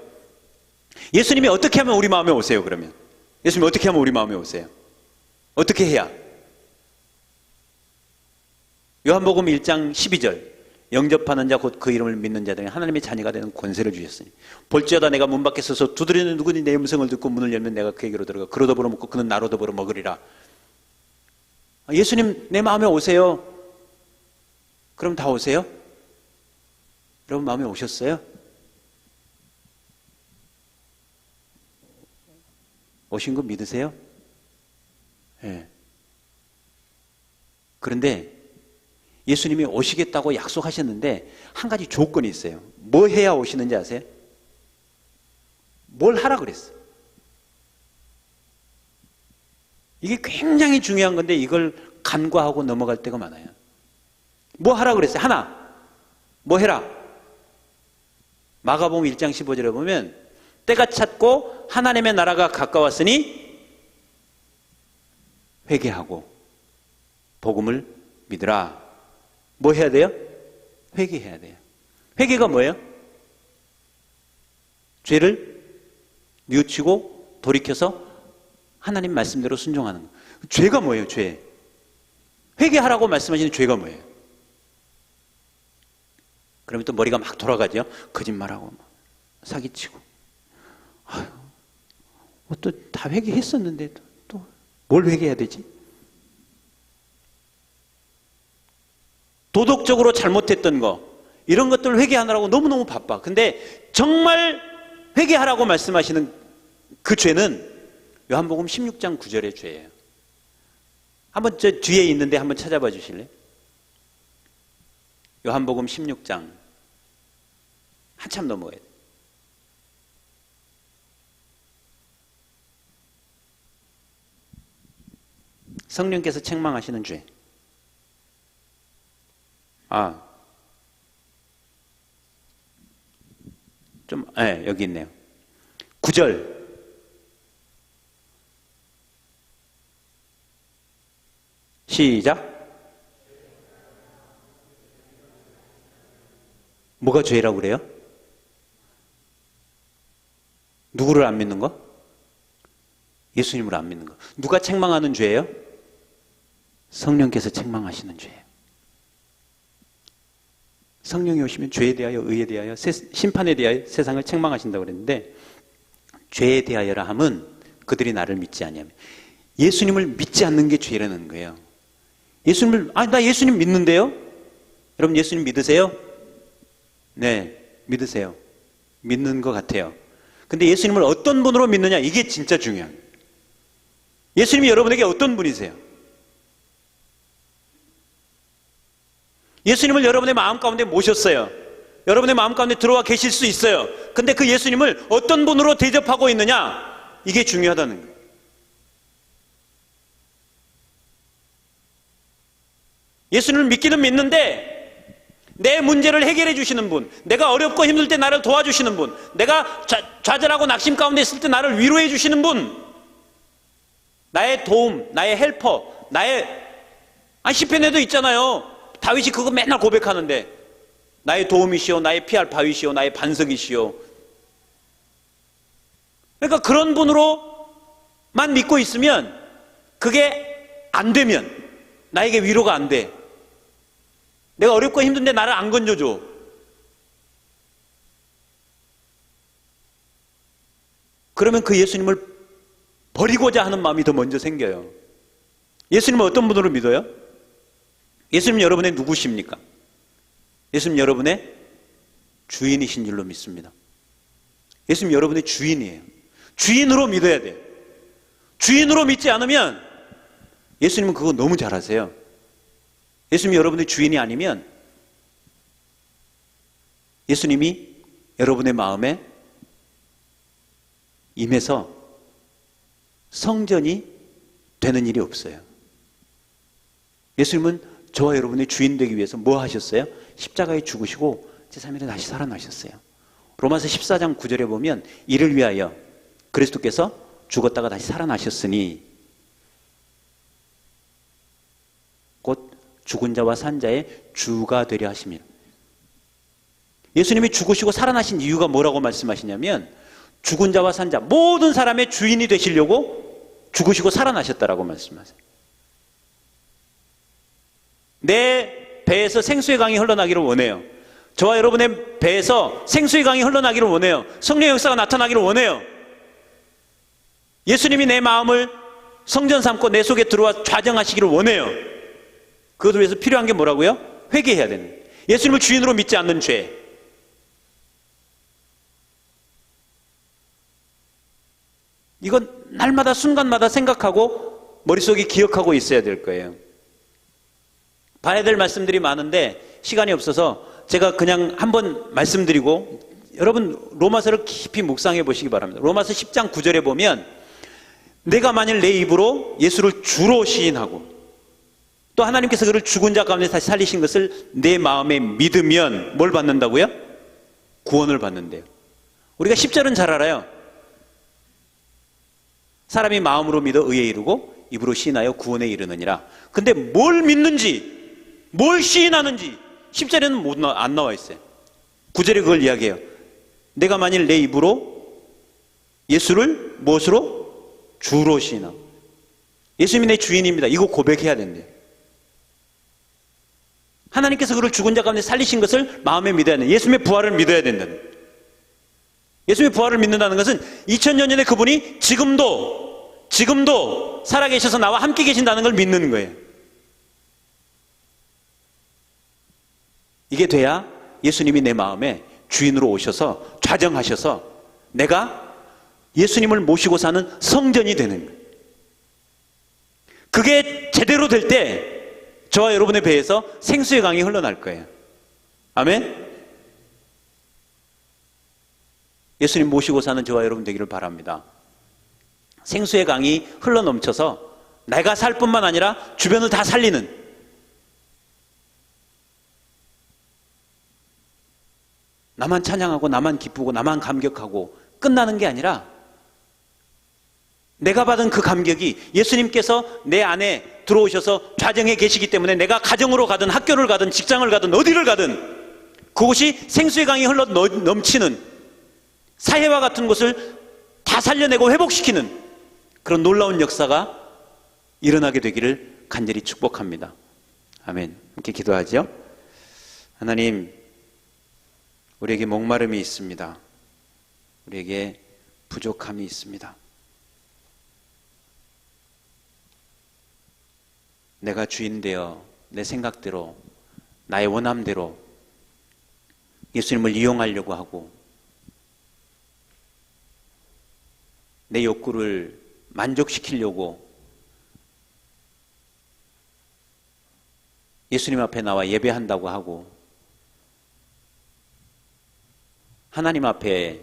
예수님이 어떻게 하면 우리 마음에 오세요? 그러면 예수님이 어떻게 하면 우리 마음에 오세요? 어떻게 해야? 요한복음 1장 12절, 영접하는 자 곧 그 이름을 믿는 자들이 하나님의 자녀가 되는 권세를 주셨으니 볼지어다 내가 문 밖에 서서 두드리는 누구니 내 음성을 듣고 문을 열면 내가 그에게로 들어가 그로 더불어 먹고 그는 나로 더불어 먹으리라. 예수님 내 마음에 오세요. 그럼 다 오세요? 여러분 마음에 오셨어요? 오신 거 믿으세요? 네. 그런데 예수님이 오시겠다고 약속하셨는데 한 가지 조건이 있어요. 뭐 해야 오시는지 아세요? 뭘 하라 그랬어요? 이게 굉장히 중요한 건데 이걸 간과하고 넘어갈 때가 많아요. 뭐 하라 그랬어요? 하나. 뭐 해라? 마가복음 1장 15절에 보면 때가 찼고 하나님의 나라가 가까웠으니 회개하고 복음을 믿으라. 뭐 해야 돼요? 회개해야 돼요. 회개가 뭐예요? 죄를 뉘우치고 돌이켜서 하나님 말씀대로 순종하는 거. 죄가 뭐예요? 죄. 회개하라고 말씀하시는 죄가 뭐예요? 그러면 또 머리가 막 돌아가죠. 거짓말하고 사기치고. 아유, 또 다 회개했었는데 또 뭘 회개해야 되지? 도덕적으로 잘못했던 거, 이런 것들을 회개하느라고 너무너무 바빠. 근데 정말 회개하라고 말씀하시는 그 죄는 요한복음 16장 9절의 죄예요. 한번 저 뒤에 있는데 한번 찾아봐 주실래요? 요한복음 16장 한참 넘어가야 돼요. 성령께서 책망하시는 죄. 여기 있네요. 9절. 시작. 뭐가 죄라고 그래요? 누구를 안 믿는 거? 예수님을 안 믿는 거. 누가 책망하는 죄예요? 성령께서 책망하시는 죄예요. 성령이 오시면 죄에 대하여, 의에 대하여, 심판에 대하여 세상을 책망하신다고 그랬는데, 죄에 대하여라 함은 그들이 나를 믿지 아니하면, 예수님을 믿지 않는 게 죄라는 거예요. 나 예수님 믿는데요? 여러분 예수님 믿으세요? 네, 믿으세요. 믿는 것 같아요. 근데 예수님을 어떤 분으로 믿느냐, 이게 진짜 중요해요. 예수님이 여러분에게 어떤 분이세요? 예수님을 여러분의 마음 가운데 모셨어요. 여러분의 마음 가운데 들어와 계실 수 있어요. 근데 그 예수님을 어떤 분으로 대접하고 있느냐, 이게 중요하다는 거예요. 예수님을 믿기는 믿는데 내 문제를 해결해 주시는 분, 내가 어렵고 힘들 때 나를 도와주시는 분, 내가 좌절하고 낙심 가운데 있을 때 나를 위로해 주시는 분, 나의 도움, 나의 헬퍼, 시편에도 있잖아요. 다윗이 그거 맨날 고백하는데, 나의 도움이시오, 나의 피할 바위시오, 나의 반석이시오. 그러니까 그런 분으로만 믿고 있으면, 그게 안 되면 나에게 위로가 안 돼. 내가 어렵고 힘든데 나를 안 건져줘. 그러면 그 예수님을 버리고자 하는 마음이 더 먼저 생겨요. 예수님은 어떤 분으로 믿어요? 예수님 여러분의 누구십니까? 예수님 여러분의 주인이신 줄로 믿습니다. 예수님 여러분의 주인이에요. 주인으로 믿어야 돼요. 주인으로 믿지 않으면 예수님은 그거 너무 잘하세요. 예수님이 여러분의 주인이 아니면 예수님이 여러분의 마음에 임해서 성전이 되는 일이 없어요. 예수님은 저와 여러분의 주인 되기 위해서 뭐 하셨어요? 십자가에 죽으시고 제3일에 다시 살아나셨어요. 로마서 14장 9절에 보면 이를 위하여 그리스도께서 죽었다가 다시 살아나셨으니 곧 죽은 자와 산 자의 주가 되려 하심이라. 예수님이 죽으시고 살아나신 이유가 뭐라고 말씀하시냐면, 죽은 자와 산 자, 모든 사람의 주인이 되시려고 죽으시고 살아나셨다라고 말씀하세요. 내 배에서 생수의 강이 흘러나기를 원해요. 저와 여러분의 배에서 생수의 강이 흘러나기를 원해요. 성령의 역사가 나타나기를 원해요. 예수님이 내 마음을 성전 삼고 내 속에 들어와 좌정하시기를 원해요. 그것을 위해서 필요한 게 뭐라고요? 회개해야 되는 거예요. 예수님을 주인으로 믿지 않는 죄. 이건 날마다 순간마다 생각하고 머릿속에 기억하고 있어야 될 거예요. 봐야 될 말씀들이 많은데 시간이 없어서 제가 그냥 한번 말씀드리고, 여러분 로마서를 깊이 묵상해 보시기 바랍니다. 로마서 10장 9절에 보면 내가 만일 내 입으로 예수를 주로 시인하고 또 하나님께서 그를 죽은 자 가운데 다시 살리신 것을 내 마음에 믿으면 뭘 받는다고요? 구원을 받는데요. 우리가 10절은 잘 알아요. 사람이 마음으로 믿어 의에 이르고 입으로 시인하여 구원에 이르느니라. 근데 뭘 믿는지, 뭘 시인하는지 10절에는 안 나와 있어요. 9절에 그걸 이야기해요. 내가 만일 내 입으로 예수를 무엇으로? 주로 시인하고 예수님이 내 주인입니다. 이거 고백해야 된대요. 하나님께서 그를 죽은 자 가운데 살리신 것을 마음에 믿어야 된다. 예수님의 부활을 믿어야 된다는 거예요. 예수님의 부활을 믿는다는 것은 2000년 전에 그분이 지금도 살아계셔서 나와 함께 계신다는 걸 믿는 거예요. 이게 돼야 예수님이 내 마음에 주인으로 오셔서 좌정하셔서 내가 예수님을 모시고 사는 성전이 되는 거예요. 그게 제대로 될 때 저와 여러분의 배에서 생수의 강이 흘러날 거예요. 아멘? 예수님 모시고 사는 저와 여러분 되기를 바랍니다. 생수의 강이 흘러넘쳐서 내가 살 뿐만 아니라 주변을 다 살리는, 나만 찬양하고 나만 기쁘고 나만 감격하고 끝나는 게 아니라 내가 받은 그 감격이 예수님께서 내 안에 들어오셔서 좌정에 계시기 때문에 내가 가정으로 가든 학교를 가든 직장을 가든 어디를 가든 그곳이 생수의 강이 흘러 넘치는, 사해와 같은 곳을 다 살려내고 회복시키는 그런 놀라운 역사가 일어나게 되기를 간절히 축복합니다. 아멘. 함께 기도하죠. 하나님, 우리에게 목마름이 있습니다. 우리에게 부족함이 있습니다. 내가 주인 되어 내 생각대로, 나의 원함대로 예수님을 이용하려고 하고 내 욕구를 만족시키려고 예수님 앞에 나와 예배한다고 하고 하나님 앞에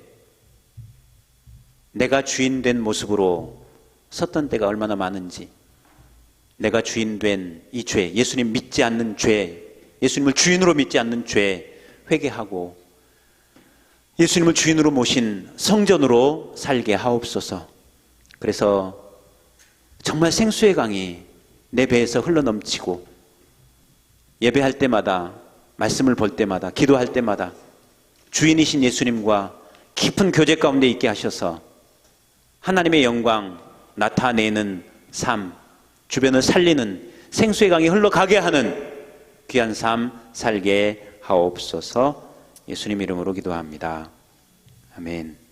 내가 주인 된 모습으로 섰던 때가 얼마나 많은지, 내가 주인 된 이 죄, 예수님 믿지 않는 죄, 예수님을 주인으로 믿지 않는 죄 회개하고 예수님을 주인으로 모신 성전으로 살게 하옵소서. 그래서 정말 생수의 강이 내 배에서 흘러넘치고 예배할 때마다, 말씀을 볼 때마다, 기도할 때마다 주인이신 예수님과 깊은 교제 가운데 있게 하셔서 하나님의 영광 나타내는 삶, 주변을 살리는 생수의 강이 흘러가게 하는 귀한 삶 살게 하옵소서. 예수님 이름으로 기도합니다. 아멘.